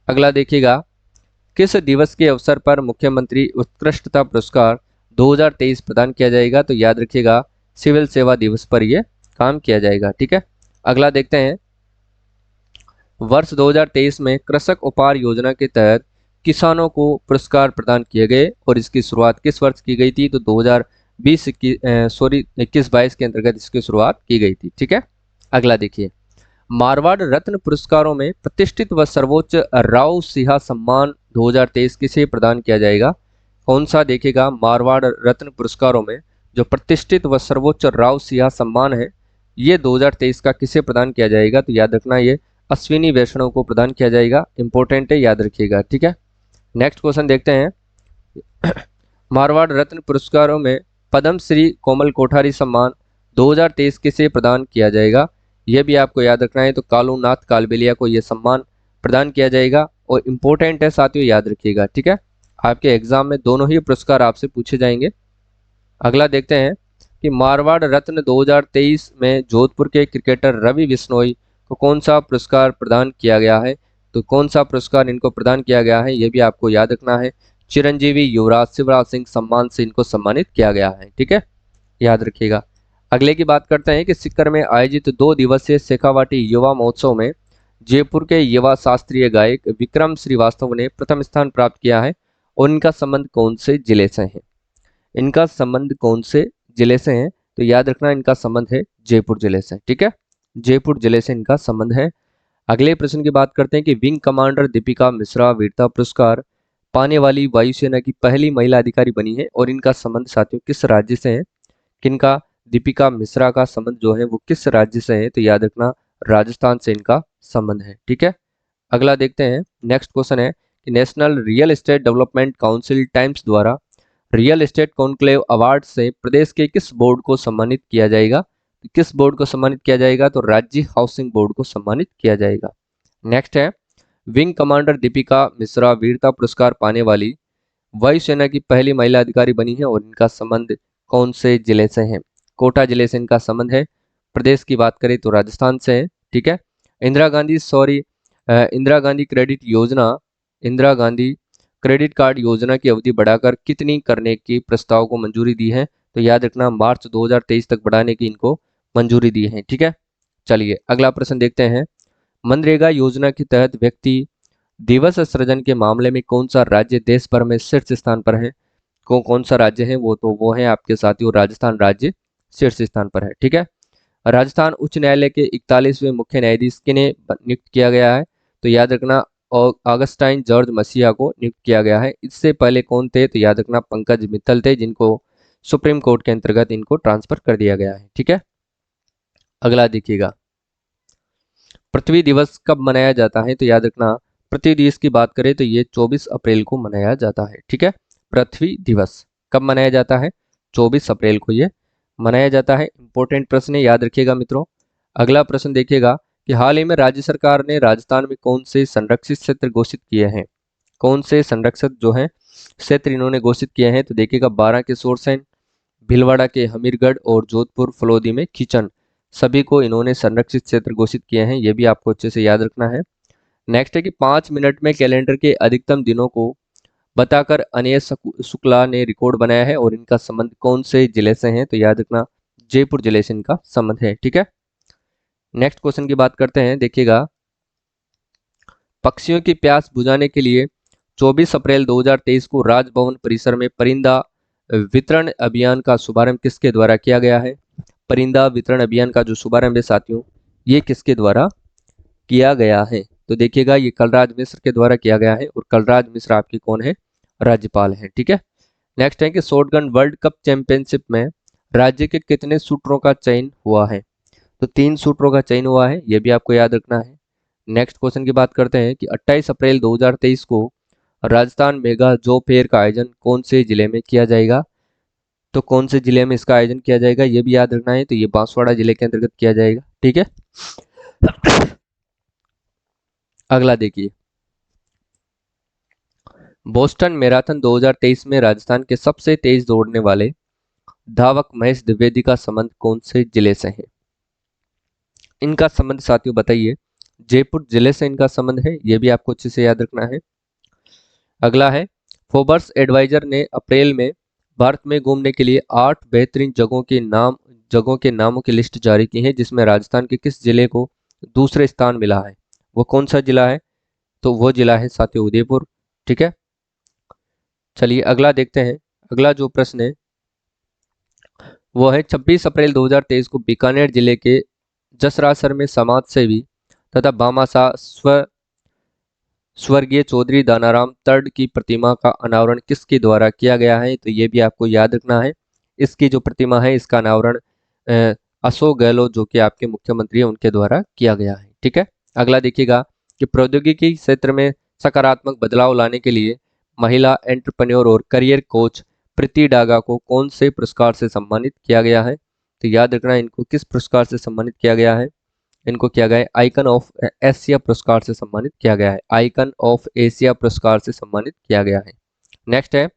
अगला देखिएगा, किस दिवस के अवसर पर मुख्यमंत्री उत्कृष्टता पुरस्कार 2023 प्रदान किया जाएगा? तो याद रखिएगा सिविल सेवा दिवस पर यह काम किया जाएगा। ठीक है, अगला देखते हैं, वर्ष 2023 में कृषक उपहार योजना के तहत किसानों को पुरस्कार प्रदान किए गए और इसकी शुरुआत किस वर्ष की गई थी? तो 2020 21-22 के अंतर्गत इसकी शुरुआत की गई थी। ठीक है, अगला देखिए, मारवाड़ रत्न पुरस्कारों में प्रतिष्ठित व सर्वोच्च राव सिंहा सम्मान 2023 किसे प्रदान किया जाएगा? कौन सा? देखिएगा, मारवाड़ रत्न पुरस्कारों में जो प्रतिष्ठित व सर्वोच्च राव सिंहा सम्मान है ये 2023 का किसे प्रदान किया जाएगा? तो याद रखना ये अश्विनी वैष्णव को प्रदान किया जाएगा। इंपॉर्टेंट है, याद रखिएगा। ठीक है, नेक्स्ट क्वेश्चन देखते हैं, मारवाड़ रत्न पुरस्कारों में पद्म श्री कोमल कोठारी सम्मान 2023 किसे प्रदान किया जाएगा? यह भी आपको याद रखना है। तो कालूनाथ कालबेलिया को यह सम्मान प्रदान किया जाएगा और इंपॉर्टेंट है साथियों, याद रखिएगा। ठीक है, आपके एग्जाम में दोनों ही पुरस्कार आपसे पूछे जाएंगे। अगला देखते हैं कि मारवाड़ रत्न 2023 में जोधपुर के क्रिकेटर रवि बिश्नोई को कौन सा पुरस्कार प्रदान किया गया है? तो कौन सा पुरस्कार इनको प्रदान किया गया है, यह भी आपको याद रखना है। चिरंजीवी युवराज शिवराज सिंह सम्मान से इनको सम्मानित किया गया है। ठीक है, याद रखिएगा। अगले की बात करते हैं कि सीकर में आयोजित 2 दिवसीय शेखावाटी युवा महोत्सव में जयपुर के युवा शास्त्रीय गायक विक्रम श्रीवास्तव ने प्रथम स्थान प्राप्त किया है और इनका संबंध कौन से जिले से है? इनका संबंध कौन से जिले से है? तो याद रखना इनका संबंध है जयपुर जिले से। ठीक है, जयपुर जिले से इनका संबंध है। अगले प्रश्न की बात करते हैं कि विंग कमांडर दीपिका मिश्रा वीरता पुरस्कार पाने वाली वायुसेना की पहली महिला अधिकारी बनी है और इनका संबंध साथियों किस राज्य से है? किनका? दीपिका मिश्रा का संबंध जो है वो किस राज्य से है? तो याद रखना राजस्थान से इनका संबंध है। ठीक है, अगला देखते हैं, नेक्स्ट क्वेश्चन है कि national real estate development council times द्वारा रियल एस्टेट कॉन्क्लेव अवार्ड से प्रदेश के किस बोर्ड को सम्मानित किया जाएगा? किस बोर्ड को सम्मानित किया जाएगा? तो राज्य हाउसिंग बोर्ड को सम्मानित किया जाएगा। नेक्स्ट है, विंग कमांडर दीपिका मिश्रा वीरता पुरस्कार पाने वाली वायुसेना की पहली महिला अधिकारी बनी है और इनका संबंध कौन से जिले से है? कोटा जिले से इनका संबंध है। प्रदेश की बात करें तो राजस्थान से है। ठीक है, इंदिरा गांधी क्रेडिट योजना, इंदिरा गांधी क्रेडिट कार्ड योजना की अवधि बढ़ाकर कितनी करने की प्रस्ताव को मंजूरी दी है? तो याद रखना मार्च 2023 तक बढ़ाने की इनको मंजूरी दी है। ठीक है, चलिए अगला प्रश्न देखते हैं, मनरेगा योजना के तहत व्यक्ति दिवस सृजन के मामले में कौन सा राज्य देश भर में शीर्ष स्थान पर है? कौन सा राज्य है? वो है आपके साथियों राजस्थान राज्य शीर्ष स्थान पर है। ठीक है, राजस्थान उच्च न्यायालय के 41वें मुख्य न्यायाधीश किन्हें नियुक्त किया गया है? तो याद रखना ऑगस्टाइन जॉर्ज मसीहा को नियुक्त किया गया है। इससे पहले कौन थे? तो याद रखना पंकज मित्तल थे, जिनको सुप्रीम कोर्ट के अंतर्गत इनको ट्रांसफर कर दिया गया है। ठीक है, अगला देखिएगा, पृथ्वी दिवस कब मनाया जाता है? तो याद रखना पृथ्वी दिवस की बात करें तो ये 24 अप्रैल को मनाया जाता है। ठीक है, पृथ्वी दिवस कब मनाया जाता है? 24 अप्रैल को ये मनाया जाता है। इंपॉर्टेंट प्रश्न है, याद रखिएगा मित्रों। अगला प्रश्न देखिएगा कि हाल ही में राज्य सरकार ने राजस्थान में कौन से संरक्षित क्षेत्र घोषित किए हैं? कौन से संरक्षित जो है क्षेत्र इन्होंने घोषित किए हैं? तो देखिएगा 12 के सोरसैन, भीलवाड़ा के हमीरगढ़ और जोधपुर फलोदी में खींचन, सभी को इन्होंने संरक्षित क्षेत्र घोषित किए हैं। ये भी आपको अच्छे से याद रखना है। नेक्स्ट है कि 5 मिनट में कैलेंडर के अधिकतम दिनों को बताकर अनय शुक्ला ने रिकॉर्ड बनाया है और इनका संबंध कौन से जिले से है? तो याद रखना जयपुर जिले से इनका संबंध है। ठीक है, नेक्स्ट क्वेश्चन की बात करते हैं, देखिएगा पक्षियों की प्यास बुझाने के लिए 24 अप्रैल 2023 को राजभवन परिसर में परिंदा वितरण अभियान का शुभारंभ किसके द्वारा किया गया है? परिंदा वितरण अभियान का जो शुभारंभ है साथियों ये किसके द्वारा किया गया है? तो देखिएगा ये कलराज मिश्र के द्वारा किया गया है और कलराज मिश्र आपके कौन है? राज्यपाल हैं। ठीक है, नेक्स्ट है कि शॉटगन वर्ल्ड कप चैंपियनशिप में राज्य के कितने शूटरों का चयन हुआ है? तो 3 शूटरों का चयन हुआ है, यह भी आपको याद रखना है। नेक्स्ट क्वेश्चन की बात करते हैं कि 28 अप्रैल 2023 को राजस्थान मेगा जॉब फेयर का आयोजन कौन से जिले में किया जाएगा? तो कौन से जिले में इसका आयोजन किया जाएगा ये भी याद रखना है। तो ये बांसवाड़ा जिले के अंतर्गत किया जाएगा। ठीक है, अगला देखिए, बोस्टन मैराथन 2023 में राजस्थान के सबसे तेज दौड़ने वाले धावक महेश द्विवेदी का संबंध कौन से जिले से है? इनका संबंध साथियों बताइए जयपुर जिले से इनका संबंध है, ये भी आपको अच्छे से याद रखना है। अगला है, फोर्ब्स एडवाइजर ने अप्रैल में भारत में घूमने के लिए 8 बेहतरीन जगहों के नामों की लिस्ट जारी की है, जिसमें राजस्थान के किस जिले को दूसरे स्थान मिला है? वो कौन सा जिला है? तो वो जिला है साथियों उदयपुर। ठीक है, चलिए अगला देखते हैं। अगला जो प्रश्न है वो है, 26 अप्रैल 2023 को बीकानेर जिले के जसरासर में समाज सेवी तथा भामाशाह स्वर्गीय चौधरी दानाराम तर्ड की प्रतिमा का अनावरण किसके द्वारा किया गया है? तो ये भी आपको याद रखना है। इसकी जो प्रतिमा है इसका अनावरण अशोक गहलोत जो कि आपके मुख्यमंत्री हैं उनके द्वारा किया गया है। ठीक है, अगला देखिएगा कि प्रौद्योगिकी क्षेत्र में सकारात्मक बदलाव लाने के लिए महिला एंटरप्रेन्योर और करियर कोच प्रीति डागा को कौन से पुरस्कार से सम्मानित किया गया है? तो याद रखना, इनको किस पुरस्कार से सम्मानित किया गया है? इनको किया गया है आइकन ऑफ एशिया पुरस्कार से सम्मानित किया गया है। आइकन ऑफ एशिया पुरस्कार से सम्मानित किया गया है। नेक्स्ट है,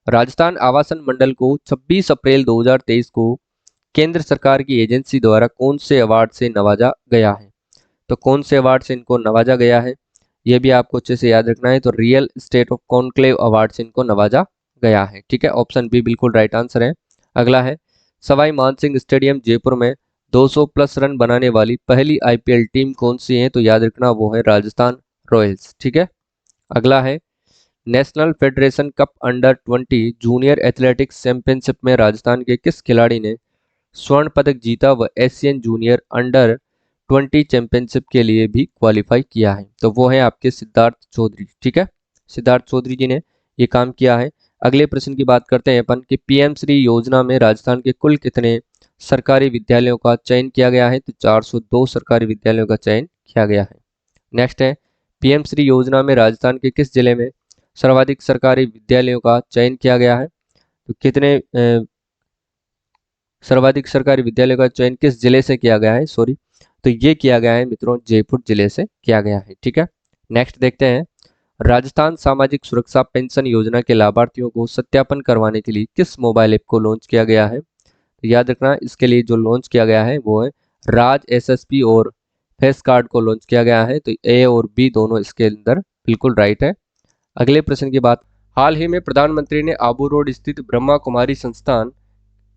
राजस्थान आवासन मंडल को 26 अप्रैल 2023 को केंद्र सरकार की एजेंसी द्वारा कौन से अवार्ड से नवाजा गया है? तो कौन से अवार्ड से इनको नवाजा गया है यह भी आपको अच्छे से याद रखना है। तो real estate of conclave award से इनको नवाजा गया है। ठीक है, ऑप्शन बी बिल्कुल राइट आंसर है। अगला है, सवाई मानसिंह स्टेडियम जयपुर में 200 प्लस रन बनाने वाली पहली आईपीएल टीम कौन सी है? तो याद रखना वो है राजस्थान रॉयल्स। ठीक है, अगला है, national federation cup under 20 junior athletics championship में राजस्थान के किस खिलाड़ी ने स्वर्ण पदक जीता व एशियन जूनियर अंडर 20 चैंपियनशिप के लिए भी क्वालिफाई किया है? तो वो है आपके सिद्धार्थ चौधरी। ठीक है, सिद्धार्थ चौधरी जी ने ये काम किया है। अगले प्रश्न की बात करते हैं अपन कि पीएम श्री योजना में राजस्थान के कुल कितने सरकारी विद्यालयों का चयन किया गया है? तो 402 सरकारी विद्यालयों का चयन किया गया है। नेक्स्ट है, पीएम श्री योजना में राजस्थान के किस जिले में सर्वाधिक सरकारी विद्यालयों का चयन किया गया है? तो कितने सर्वाधिक सरकारी विद्यालयों का चयन किस जिले से किया गया है? सॉरी, तो ये किया गया है मित्रों जयपुर जिले से किया गया है। ठीक है, नेक्स्ट देखते हैं, राजस्थान सामाजिक सुरक्षा पेंशन योजना के लाभार्थियों को सत्यापन करवाने के लिए किस मोबाइल ऐप को लॉन्च किया गया है? तो याद रखना, इसके लिए जो लॉन्च किया गया है वो है राज एसएसपी और फेस कार्ड को लॉन्च किया गया है। तो ए और बी दोनों इसके अंदर बिल्कुल राइट है। अगले प्रश्न की बात, हाल ही में प्रधानमंत्री ने आबू रोड स्थित ब्रह्मा कुमारी संस्थान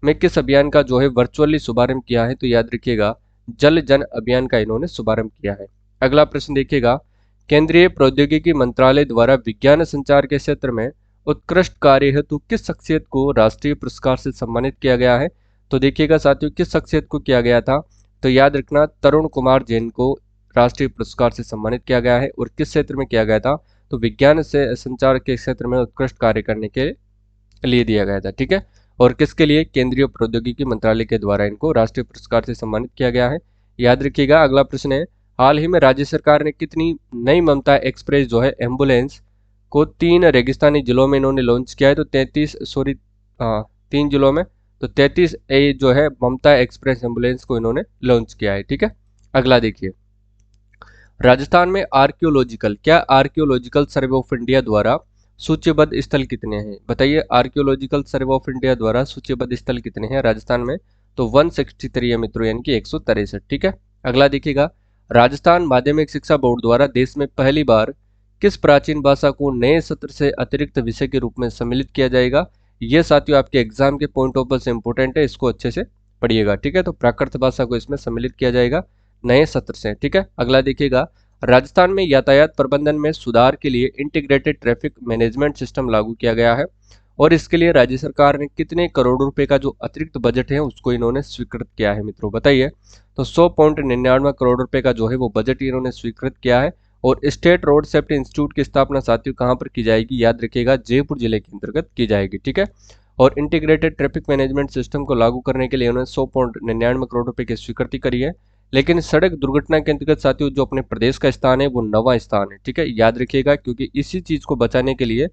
में किस अभियान का जो है वर्चुअली शुभारंभ किया है? तो याद रखिएगा, जल जन अभियान का इन्होंने शुभारंभ किया है। अगला प्रश्न देखिएगा, केंद्रीय प्रौद्योगिकी मंत्रालय द्वारा विज्ञान संचार के क्षेत्र में उत्कृष्ट कार्य हेतु किस शख्सियत को राष्ट्रीय पुरस्कार से सम्मानित किया गया है? तो देखिएगा साथियों, किस शख्सियत को किया गया था? तो याद रखना, तरुण कुमार जैन को राष्ट्रीय पुरस्कार से सम्मानित किया गया है। और किस क्षेत्र में किया गया था? तो विज्ञान से संचार के क्षेत्र में उत्कृष्ट कार्य करने के लिए दिया गया था। ठीक है, और किसके लिए? केंद्रीय प्रौद्योगिकी मंत्रालय के द्वारा इनको राष्ट्रीय पुरस्कार से सम्मानित किया गया है। याद रखिएगा। अगला प्रश्न है, हाल ही में राज्य सरकार ने कितनी नई ममता एक्सप्रेस जो है एम्बुलेंस को 3 रेगिस्तानी जिलों में इन्होंने लॉन्च किया है? तो 3 जिलों में, तो 33 ए जो है ममता एक्सप्रेस एम्बुलेंस को इन्होंने लॉन्च किया है। ठीक है, अगला देखिए, राजस्थान में आर्कियोलॉजिकल सर्वे ऑफ इंडिया द्वारा सूचीबद्ध स्थल कितने हैं? बताइए, आर्कियोलॉजिकल सर्वे ऑफ इंडिया द्वारा सूचीबद्ध स्थल कितने हैं राजस्थान में? तो 163 है मित्रों, यानी कि 163। ठीक है, अगला देखिएगा, राजस्थान माध्यमिक शिक्षा बोर्ड द्वारा देश में पहली बार किस प्राचीन भाषा को नए सत्र से अतिरिक्त विषय के रूप में सम्मिलित किया जाएगा? यह साथियों आपके एग्जाम के पॉइंट ऑफ व्यू से इंपोर्टेंट है, इसको अच्छे से पढ़िएगा। ठीक है, तो प्राकृत भाषा को इसमें सम्मिलित किया जाएगा नए सत्र से। ठीक है, अगला देखिएगा, राजस्थान में यातायात प्रबंधन में सुधार के लिए इंटीग्रेटेड ट्रैफिक मैनेजमेंट सिस्टम लागू किया गया है और इसके लिए राज्य सरकार ने कितने करोड़ रुपए का जो अतिरिक्त बजट है उसको इन्होंने स्वीकृत किया है मित्रों? बताइए, तो 100.99 करोड़ रुपए का जो है वो बजट इन्होंने स्वीकृत किया है। और स्टेट रोड सेफ्टी इंस्टीट्यूट की स्थापना साथियों कहाँ पर की जाएगी? याद रखिएगा, जयपुर जिले के अंतर्गत की जाएगी। ठीक है, और इंटीग्रेटेड ट्रैफिक मैनेजमेंट सिस्टम को लागू करने के लिए उन्होंने 100.99 करोड़ रुपए की स्वीकृति करी है। लेकिन सड़क दुर्घटना के अंतर्गत साथियों जो अपने प्रदेश का स्थान है वो 9वां स्थान है। ठीक है, याद रखिएगा, क्योंकि इसी चीज को बचाने के लिए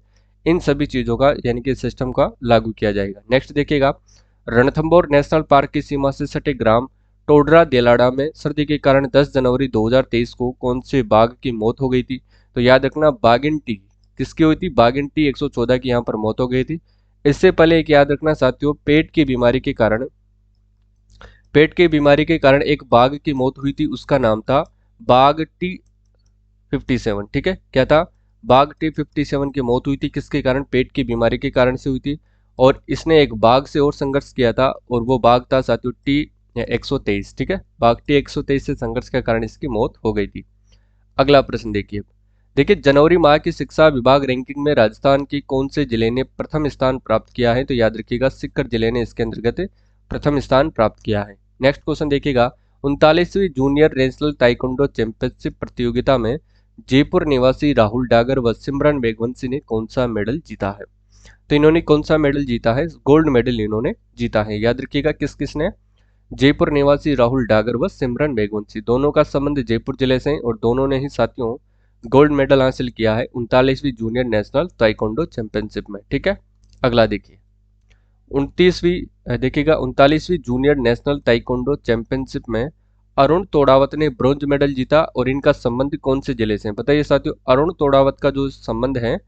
इन सभी चीजों का यानी कि सिस्टम का लागू किया जाएगा। नेक्स्ट देखिएगा, रणथंभौर नेशनल पार्क की सीमा से सटे ग्राम टोडरा देलाड़ा में सर्दी के कारण 10 जनवरी 2023 को कौन से बाघ की मौत हो गई थी? तो याद रखना, बागिंटी किसकी हुई थी? बागिंटी 114 की यहाँ पर मौत हो गई थी। इससे पहले एक याद रखना साथियों, पेट की बीमारी के कारण एक बाघ की मौत हुई थी, उसका नाम था बाघ T57, ठीक है, क्या था, बाघ T57 की मौत हुई थी, किसके कारण, पेट की बीमारी के कारण से हुई थी। और इसने एक बाघ से और संघर्ष किया था, और वो बाघ था साथियों T123, ठीक है, बाघ T123 से संघर्ष के कारण इसकी मौत हो गई थी। अगला प्रश्न देखिए, देखिए जनवरी माह की शिक्षा विभाग रैंकिंग में राजस्थान की कौन से जिले ने प्रथम स्थान प्राप्त किया है, तो याद रखिएगा सीकर जिले ने इसके अंतर्गत प्रथम स्थान प्राप्त किया है। नेक्स्ट क्वेश्चन देखिएगा, 39वीं जूनियर नेशनल ताइक्वांडो चैंपियनशिप प्रतियोगिता में जयपुर निवासी राहुल डागर व सिमरन बेगवंशी ने कौन सा मेडल जीता है, तो इन्होंने कौन सा मेडल जीता है, गोल्ड मेडल इन्होंने जीता है। याद रखिएगा किस किसने, जयपुर निवासी राहुल डागर व सिमरन बेगवंशी, दोनों का संबंध जयपुर जिले से है और दोनों ने ही साथियों गोल्ड मेडल हासिल किया है 39वीं जूनियर नेशनल ताइक्वांडो चैंपियनशिप में, ठीक है। अगला देखिए 39वीं जूनियर नेशनल ताइक्वांडो चैंपियनशिप में अरुण तोड़ावत ने ब्रॉन्ज मेडल जीता, और इनका संबंध कौन से जिले से है, बताइए साथियों, अरुण तोड़ावत का जो संबंध है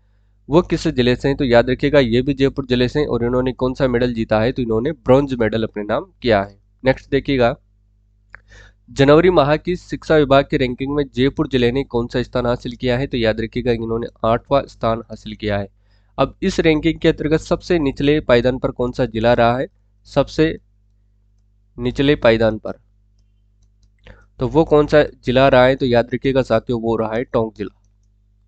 वो किस जिले से है, तो याद रखिएगा ये भी जयपुर जिले से, और इन्होंने कौन सा मेडल जीता है, तो इन्होंने ब्रॉन्ज मेडल अपने नाम किया है। नेक्स्ट देखिएगा, जनवरी माह की शिक्षा विभाग की रैंकिंग में जयपुर जिले ने कौन सा स्थान हासिल किया है, तो याद रखिएगा इन्होंने 8वां स्थान हासिल किया है। अब इस रैंकिंग के अंतर्गत सबसे निचले पायदान पर कौन सा जिला रहा है, सबसे निचले पायदान पर, तो वो कौन सा जिला रहा है, तो याद रखिएगा साथियों वो रहा है टोंक जिला,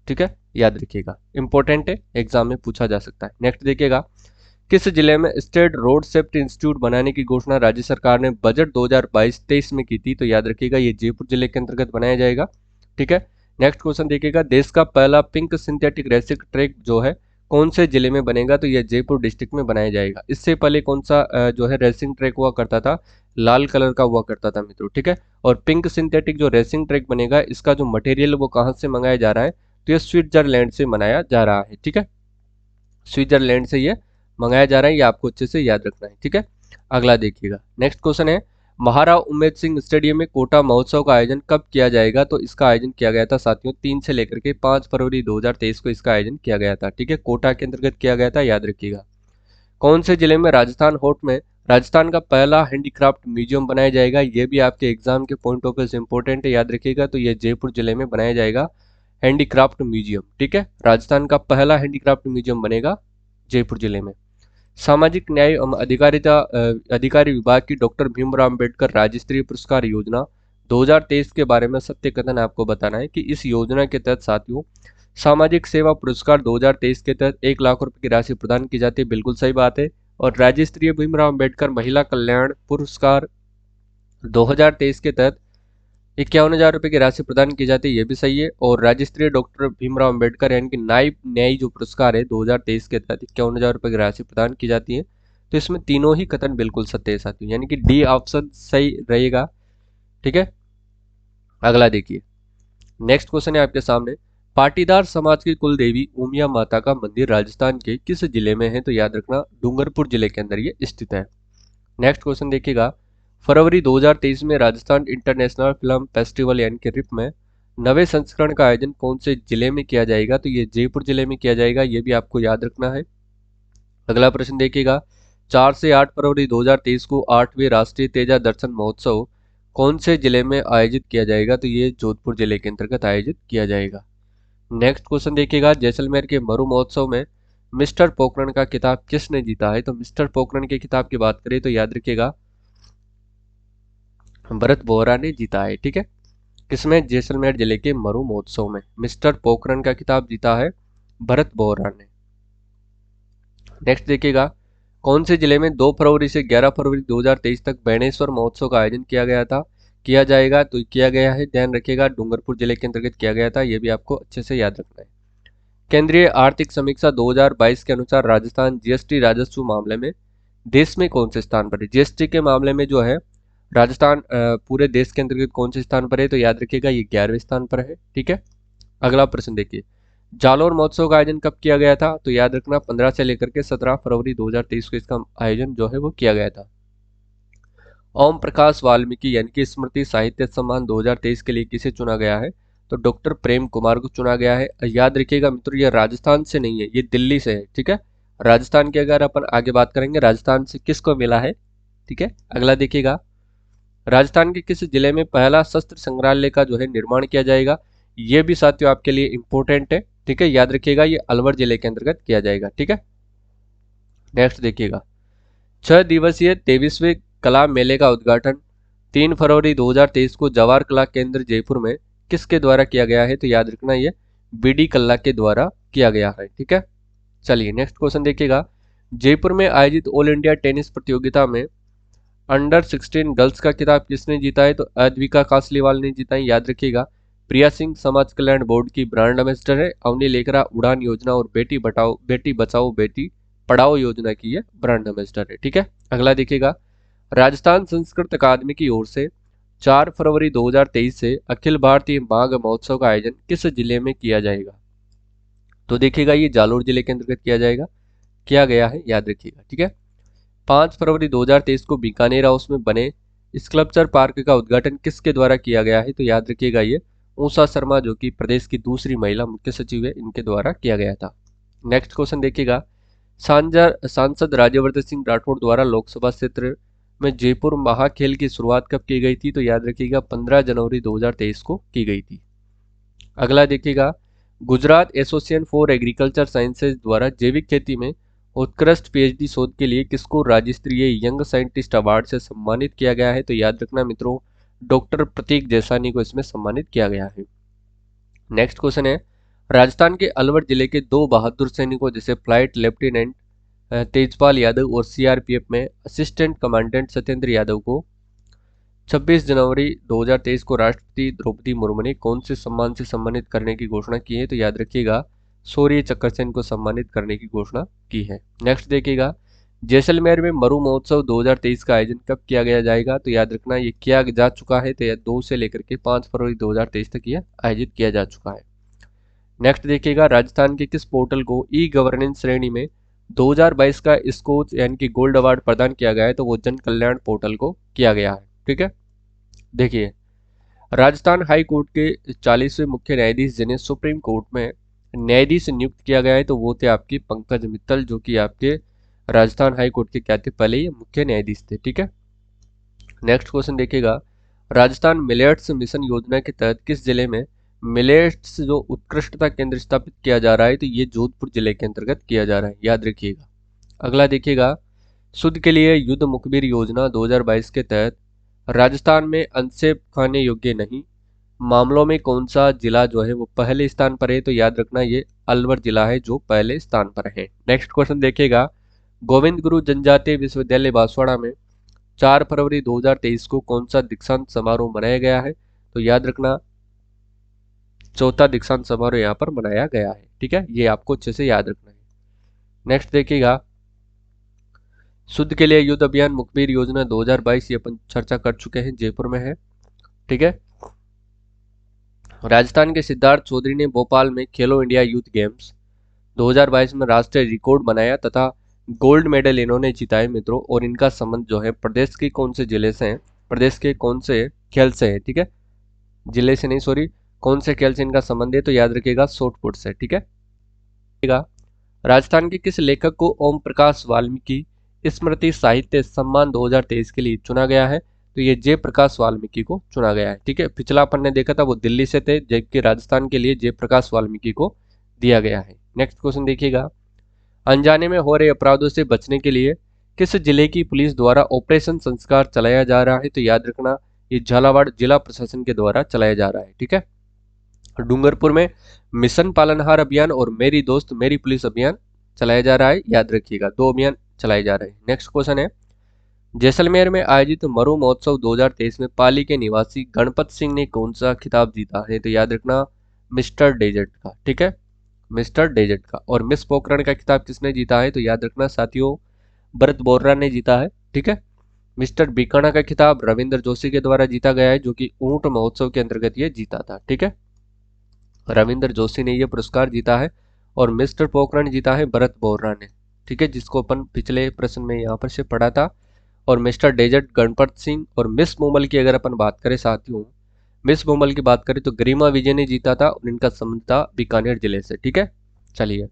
ठीक है, याद रखिएगा इंपॉर्टेंट है, एग्जाम में पूछा जा सकता है। नेक्स्ट देखिएगा, किस जिले में स्टेट रोड सेफ्टी इंस्टीट्यूट बनाने की घोषणा राज्य सरकार ने बजट 2022-23 में की थी, तो याद रखिएगा ये जयपुर जिले के अंतर्गत बनाया जाएगा, ठीक है। नेक्स्ट क्वेश्चन देखिएगा, देश का पहला पिंक सिंथेटिक रेसिंग ट्रैक जो है कौन से जिले में बनेगा, तो यह जयपुर डिस्ट्रिक्ट में बनाया जाएगा। इससे पहले कौन सा जो है रेसिंग ट्रैक हुआ करता था, लाल कलर का हुआ करता था मित्रों, ठीक है। और पिंक सिंथेटिक जो रेसिंग ट्रैक बनेगा इसका जो मटेरियल वो कहाँ से मंगाया जा रहा है, तो ये स्विट्जरलैंड से मनाया जा रहा है, ठीक है, स्विट्जरलैंड से ये मंगाया जा रहा है, ये आपको अच्छे से याद रखना है, ठीक है। अगला देखिएगा, नेक्स्ट क्वेश्चन है, महाराव उम्मेद सिंह स्टेडियम में कोटा महोत्सव का आयोजन कब किया जाएगा, तो इसका आयोजन किया गया था साथियों 3 से लेकर के 5 फरवरी 2023 को इसका आयोजन किया गया था, ठीक है, कोटा के अंतर्गत किया गया था, याद रखिएगा। कौन से जिले में राजस्थान होट में राजस्थान का पहला हैंडीक्राफ्ट म्यूजियम बनाया जाएगा, ये भी आपके एग्जाम के पॉइंट ऑफ व्यू से इंपॉर्टेंट है, याद रखिएगा, तो ये जयपुर जिले में बनाया जाएगा हैंडीक्राफ्ट म्यूजियम, ठीक है, राजस्थान का पहला हैंडीक्राफ्ट म्यूजियम बनेगा जयपुर जिले में। सामाजिक न्याय एवं अधिकारी विभाग की डॉक्टर भीमराव अंबेडकर राज्य स्तरीय पुरस्कार योजना 2023 के बारे में सत्य कथन आपको बताना है कि इस योजना के तहत साथियों सामाजिक सेवा पुरस्कार 2023 के तहत 1 लाख रुपए की राशि प्रदान की जाती है, बिल्कुल सही बात है। और राज्य स्तरीय भीमराव अंबेडकर महिला कल्याण पुरस्कार 2023 के तहत 51,000 रुपए की राशि प्रदान की जाती है, ये भी सही है। और राज्य स्तरीय डॉक्टर भीमराव अंबेडकर यानी कि नायब न्यायी जो पुरस्कार है 2023 के तहत 51,000 रुपए की राशि प्रदान की जाती है। तो इसमें तीनों ही कथन बिल्कुल सत्य है साथियों, यानी कि डी ऑप्शन सही रहेगा, ठीक है। अगला देखिए, नेक्स्ट क्वेश्चन है आपके सामने, पाटीदार समाज की कुल देवी उमिया माता का मंदिर राजस्थान के किस जिले में है, तो याद रखना डूंगरपुर जिले के अंदर ये स्थित है। नेक्स्ट क्वेश्चन देखिएगा, फरवरी 2023 में राजस्थान इंटरनेशनल फिल्म फेस्टिवल यानी कि रिप में नवे संस्करण का आयोजन कौन से जिले में किया जाएगा, तो ये जयपुर जिले में किया जाएगा, ये भी आपको याद रखना है। अगला प्रश्न देखिएगा, 4 से 8 फरवरी 2023 को 8वें राष्ट्रीय तेजा दर्शन महोत्सव कौन से जिले में आयोजित किया जाएगा, तो ये जोधपुर जिले के अंतर्गत आयोजित किया जाएगा। नेक्स्ट क्वेश्चन देखिएगा, जैसलमेर के मरु महोत्सव में मिस्टर पोखरण का खिताब किसने जीता है, तो मिस्टर पोखरण के खिताब की बात करें तो याद रखिएगा भरत बोहरा ने जीता है, ठीक है, किसमें, जैसलमेर जिले के मरु महोत्सव में मिस्टर पोखरण का खिताब जीता है भरत बोहरा ने। नेक्स्ट देखिएगा, कौन से जिले में 2 फरवरी से 11 फरवरी 2023 तक बेणेश्वर महोत्सव का आयोजन किया जाएगा, तो किया गया है, ध्यान रखिएगा डूंगरपुर जिले के अंतर्गत किया गया था, ये भी आपको अच्छे से याद रखना है। केंद्रीय आर्थिक समीक्षा 2022 के अनुसार राजस्थान जीएसटी राजस्व मामले में देश में कौन से स्थान पर है, जीएसटी के मामले में जो है राजस्थान पूरे देश के अंतर्गत कौन से स्थान पर है, तो याद रखिएगा ये 11वें स्थान पर है, ठीक है। अगला प्रश्न देखिए, जालोर महोत्सव का आयोजन कब किया गया था, तो याद रखना 15 से लेकर के 17 फरवरी 2023 को इसका आयोजन जो है वो किया गया था। ओम प्रकाश वाल्मीकि यानी कि स्मृति साहित्य सम्मान 2023 के लिए किसे चुना गया है, तो डॉक्टर प्रेम कुमार को चुना गया है। याद रखिएगा मित्रों ये राजस्थान से नहीं है, ये दिल्ली से है, ठीक है, राजस्थान की अगर अपन आगे बात करेंगे राजस्थान से किसको मिला है, ठीक है। अगला देखिएगा, राजस्थान के किस जिले में पहला शस्त्र संग्रहालय का जो है निर्माण किया जाएगा? ये भी साथियों आपके लिए इंपॉर्टेंट है, ठीक है, याद रखिएगा, ये अलवर जिले के अंतर्गत किया जाएगा, ठीक है। नेक्स्ट देखिएगा, 6 दिवसीय 23वें कला मेले का उद्घाटन 3 फरवरी 2023 को जवाहर कला केंद्र जयपुर में किसके द्वारा किया गया है? तो याद रखना ये बीडी कल्ला के द्वारा किया गया है, ठीक है। चलिए नेक्स्ट क्वेश्चन देखिएगा, जयपुर में आयोजित ऑल इंडिया टेनिस प्रतियोगिता में अंडर 16 गर्ल्स का खिताब किसने जीता है? तो अद्विका कासलीवाल ने जीता है, याद रखिएगा। प्रिया सिंह समाज कल्याण बोर्ड की ब्रांड एम्बेसडर है। अवनी लेकरा उड़ान योजना और बेटी बचाओ बेटी पढ़ाओ योजना की ये ब्रांड एम्बेसडर है, ठीक है। अगला देखिएगा, राजस्थान संस्कृत अकादमी की ओर से 4 फरवरी 2023 से अखिल भारतीय माघ महोत्सव का आयोजन किस जिले में किया जाएगा? तो देखिएगा ये जालोर जिले के अंतर्गत किया गया है, याद रखिएगा, ठीक है। 5 फरवरी 2023 को बीकानेर हाउस में बने स्कल्पचर पार्क का उद्घाटन किसके द्वारा किया गया है? तो याद रखिएगा ये ऊषा शर्मा जो कि प्रदेश की दूसरी महिला मुख्य सचिव है, इनके द्वारा किया गया था। नेक्स्ट क्वेश्चन देखिएगा, सांसद राज्यवर्धन सिंह राठौड़ द्वारा लोकसभा क्षेत्र में जयपुर महाखेल की शुरुआत कब की गई थी? तो याद रखिएगा 15 जनवरी 2023 को की गई थी। अगला देखिएगा, Gujarat association for agriculture sciences द्वारा जैविक खेती में उत्कृष्ट पीएचडी शोध के लिए किसको राज्य स्तरीय यंग साइंटिस्ट अवार्ड से सम्मानित किया गया है? तो याद रखना मित्रों, डॉक्टर प्रतीक जैसानी को इसमें सम्मानित किया गया है। नेक्स्ट क्वेश्चन है, राजस्थान के अलवर जिले के 2 बहादुर सैनिकों जैसे फ्लाइट लेफ्टिनेंट तेजपाल यादव और सीआरपीएफ में असिस्टेंट कमांडेंट सत्येंद्र यादव को 26 जनवरी 2023 को राष्ट्रपति द्रौपदी मुर्मू ने कौन से सम्मान से सम्मानित करने की घोषणा की है? तो याद रखिएगा शौर्य चक्र से इनको सम्मानित करने की घोषणा की है। नेक्स्ट देखिएगा, जैसलमेर में मरु महोत्सव 2023 का आयोजन कब किया गया जाएगा? तो याद रखना ये किया जा चुका है, तो यह 2 से लेकर के 5 फरवरी 2023 तक यह आयोजित किया जा चुका है। नेक्स्ट देखिएगा, राजस्थान के किस पोर्टल को ई गवर्नेंस श्रेणी में 2022 का स्कोच यानी कि गोल्ड अवार्ड प्रदान किया गया है? तो वो जन कल्याण पोर्टल को किया गया है, ठीक है। देखिए, राजस्थान हाई कोर्ट के 40वें मुख्य न्यायाधीश जिन्हें सुप्रीम कोर्ट में न्यायाधीश नियुक्त किया गया है, तो वो थे आपकी पंकज मित्तल जो कि आपके राजस्थान हाई कोर्ट के क्या थे? पहले ये मुख्य न्यायाधीश थे, ठीक है। नेक्स्ट क्वेश्चन देखिएगा, राजस्थान मिलेट्स मिशन योजना के तहत किस जिले में मिलेट्स जो उत्कृष्टता केंद्र स्थापित किया जा रहा है? तो ये जोधपुर जिले के अंतर्गत किया जा रहा है, याद रखिएगा। अगला देखिएगा, शुद्ध के लिए युद्ध मुखबिर योजना 2022 के तहत राजस्थान में अनसेफ खाने योग्य नहीं मामलों में कौन सा जिला जो है वो पहले स्थान पर है? तो याद रखना ये अलवर जिला है जो पहले स्थान पर है। नेक्स्ट क्वेश्चन देखिएगा, गोविंद गुरु जनजातीय विश्वविद्यालय बांसवाड़ा में 4 फरवरी 2023 को कौन सा दीक्षांत समारोह मनाया गया है? तो याद रखना चौथा दीक्षांत समारोह यहाँ पर मनाया गया है, ठीक है, ये आपको अच्छे से याद रखना है। नेक्स्ट देखिएगा, शुद्ध के लिए युद्ध अभियान मुखबिर योजना 2022 ये अपन चर्चा कर चुके हैं, जयपुर में है, ठीक है। राजस्थान के सिद्धार्थ चौधरी ने भोपाल में खेलो इंडिया यूथ गेम्स 2022 में राष्ट्रीय रिकॉर्ड बनाया तथा गोल्ड मेडल इन्होंने जीता है मित्रों। और इनका संबंध जो है प्रदेश के कौन से जिले से है? प्रदेश के कौन से खेल से है, ठीक है, जिले से नहीं, सॉरी, कौन से खेल से इनका संबंध है? तो याद रखिएगा शॉटपुट से, ठीक है। राजस्थान के किस लेखक को ओम प्रकाश वाल्मीकि स्मृति साहित्य सम्मान 2023 के लिए चुना गया है? तो ये जयप्रकाश वाल्मीकि को चुना गया है, ठीक है। पिछला अपन ने देखा था वो दिल्ली से थे, जबकि राजस्थान के लिए जयप्रकाश वाल्मीकि को दिया गया है। नेक्स्ट क्वेश्चन देखिएगा, अनजाने में हो रहे अपराधों से बचने के लिए किस जिले की पुलिस द्वारा ऑपरेशन संस्कार चलाया जा रहा है? तो याद रखना ये झालावाड़ जिला प्रशासन के द्वारा चलाया जा रहा है, ठीक है। डूंगरपुर में मिशन पालनहार अभियान और मेरी दोस्त मेरी पुलिस अभियान चलाया जा रहा है, याद रखिएगा 2 अभियान चलाए जा रहे हैं। नेक्स्ट क्वेश्चन है, जैसलमेर में आयोजित मरु महोत्सव 2023 में पाली के निवासी गणपत सिंह ने कौन सा खिताब जीता है? तो याद रखना मिस्टर डेजर्ट का, ठीक है, मिस्टर डेजर्ट का। और मिस पोखरण का खिताब किसने जीता है? तो याद रखना साथियों भरत बोर्रा ने जीता है, ठीक है। मिस्टर बीकाना का खिताब रविंद्र जोशी के द्वारा जीता गया है जो कि ऊंट महोत्सव के अंतर्गत ये जीता था, ठीक है, रविंद्र जोशी ने यह पुरस्कार जीता है। और मिस्टर पोखरण जीता है भरत बोर्रा ने, ठीक है, जिसको अपन पिछले प्रश्न में यहाँ पर से पढ़ा था। और मिस्टर डेजर्ट गणपत सिंह। और मिस मुंबल की अगर अपन बात करें साथियों, मिस मुंबल की बात करें तो गरिमा विजय ने जीता था और इनका संबंध था बीकानेर जिले से, ठीक है। चलिए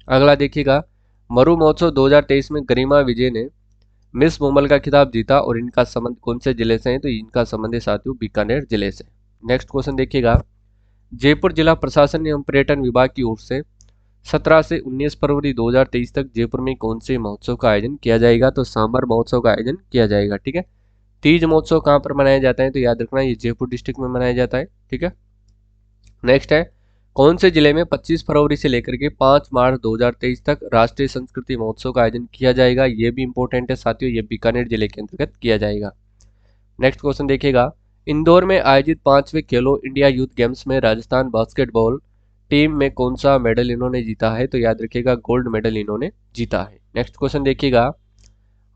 अगला देखिएगा, मरु महोत्सव 2023 में गरिमा विजय ने मिस मोमल का खिताब जीता और इनका संबंध कौन से जिले से है? तो इनका संबंध है साथियों बीकानेर जिले से। नेक्स्ट क्वेश्चन देखिएगा, जयपुर जिला प्रशासन एवं पर्यटन विभाग की ओर से 17 से 19 फरवरी 2023 तक जयपुर में कौन से महोत्सव का आयोजन किया जाएगा? तो सांबर महोत्सव का आयोजन किया जाएगा। ठीक है, तीज महोत्सव कहाँ पर मनाया जाता है? तो याद रखना ये जयपुर डिस्ट्रिक्ट में मनाया जाता है। ठीक है, नेक्स्ट है, कौन से जिले में 25 फरवरी से लेकर के 5 मार्च 2023 तक राष्ट्रीय संस्कृति महोत्सव का आयोजन किया जाएगा? ये भी इंपॉर्टेंट है साथियों, ये बीकानेर जिले के अंतर्गत किया जाएगा। नेक्स्ट क्वेश्चन देखिएगा, इंदौर में आयोजित 5वें खेलो इंडिया यूथ गेम्स में राजस्थान बास्केटबॉल टीम में कौन सा मेडल इन्होंने जीता है? तो याद रखिएगा गोल्ड मेडल इन्होंने जीता है। नेक्स्ट क्वेश्चन देखिएगा,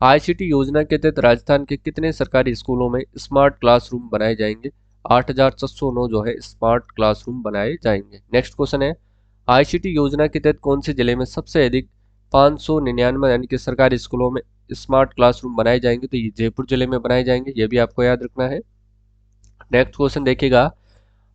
आईसीटी योजना के तहत राजस्थान के कितने सरकारी स्कूलों में स्मार्ट क्लासरूम बनाए जाएंगे? 8,609 जो है स्मार्ट क्लासरूम बनाए जाएंगे। नेक्स्ट क्वेश्चन है, आईसीटी योजना के तहत कौन से जिले में सबसे अधिक 599 यानी कि सरकारी स्कूलों में स्मार्ट क्लासरूम बनाए जाएंगे? तो ये जयपुर जिले में बनाए जाएंगे, ये भी आपको याद रखना है। नेक्स्ट क्वेश्चन देखिएगा,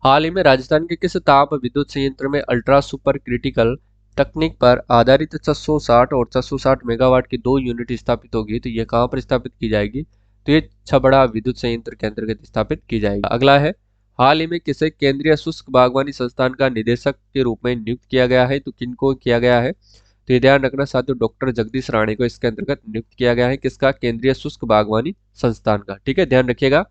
हाल ही में राजस्थान के किस ताप विद्युत संयंत्र में अल्ट्रा सुपर क्रिटिकल तकनीक पर आधारित 660 और 660 मेगावाट की 2 यूनिट स्थापित होगी? तो ये कहाँ पर स्थापित की जाएगी? तो ये छबड़ा विद्युत संयंत्र के अंतर्गत स्थापित की जाएगी। अगला है, हाल ही में किसे केंद्रीय शुष्क बागवानी संस्थान का निदेशक के रूप में नियुक्त किया गया है? तो किनको किया गया है? तो ये ध्यान रखना साथियों, डॉक्टर जगदीश राणे को इसके अंतर्गत नियुक्त किया गया है। किसका? केंद्रीय शुष्क बागवानी संस्थान का। ठीक है, ध्यान रखिएगा।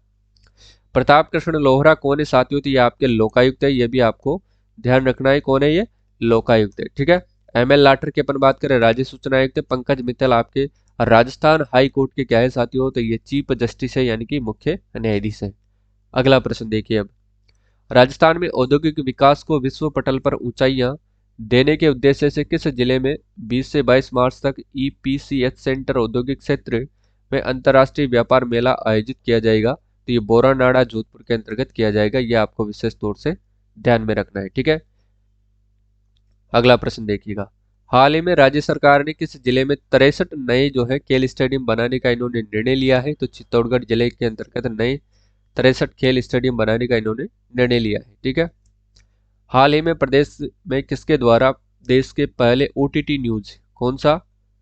प्रताप कृष्ण लोहरा कौन है साथियों? तो ये आपके लोकायुक्त है, ये भी आपको ध्यान रखना है। कौन है ये? लोकायुक्त है। ठीक है, एमएल लाठर की अपन बात करें राज्य सूचना आयुक्त, पंकज मित्तल आपके राजस्थान हाई कोर्ट के क्या है साथियों? तो ये चीफ जस्टिस है यानी कि मुख्य न्यायाधीश है। अगला प्रश्न देखिए, अब राजस्थान में औद्योगिक विकास को विश्व पटल पर ऊंचाइयां देने के उद्देश्य से किस जिले में 20 से 22 मार्च तक ईपीसीएच सेंटर औद्योगिक क्षेत्र में अंतर्राष्ट्रीय व्यापार मेला आयोजित किया जाएगा? तो ये बोरानाड़ा जोधपुर के अंतर्गत किया जाएगा, ये आपको विशेष तौर से ध्यान में रखना है। ठीक है, अगला प्रश्न देखिएगा, हाल ही में राज्य सरकार ने किस जिले में 63 नए जो है खेल स्टेडियम बनाने का इन्होंने निर्णय लिया है? तो चित्तौड़गढ़ जिले के अंतर्गत नए 63 खेल स्टेडियम बनाने का इन्होंने निर्णय लिया है। ठीक है, हाल ही में प्रदेश में किसके द्वारा देश के पहले ओटीटी न्यूज, कौन सा?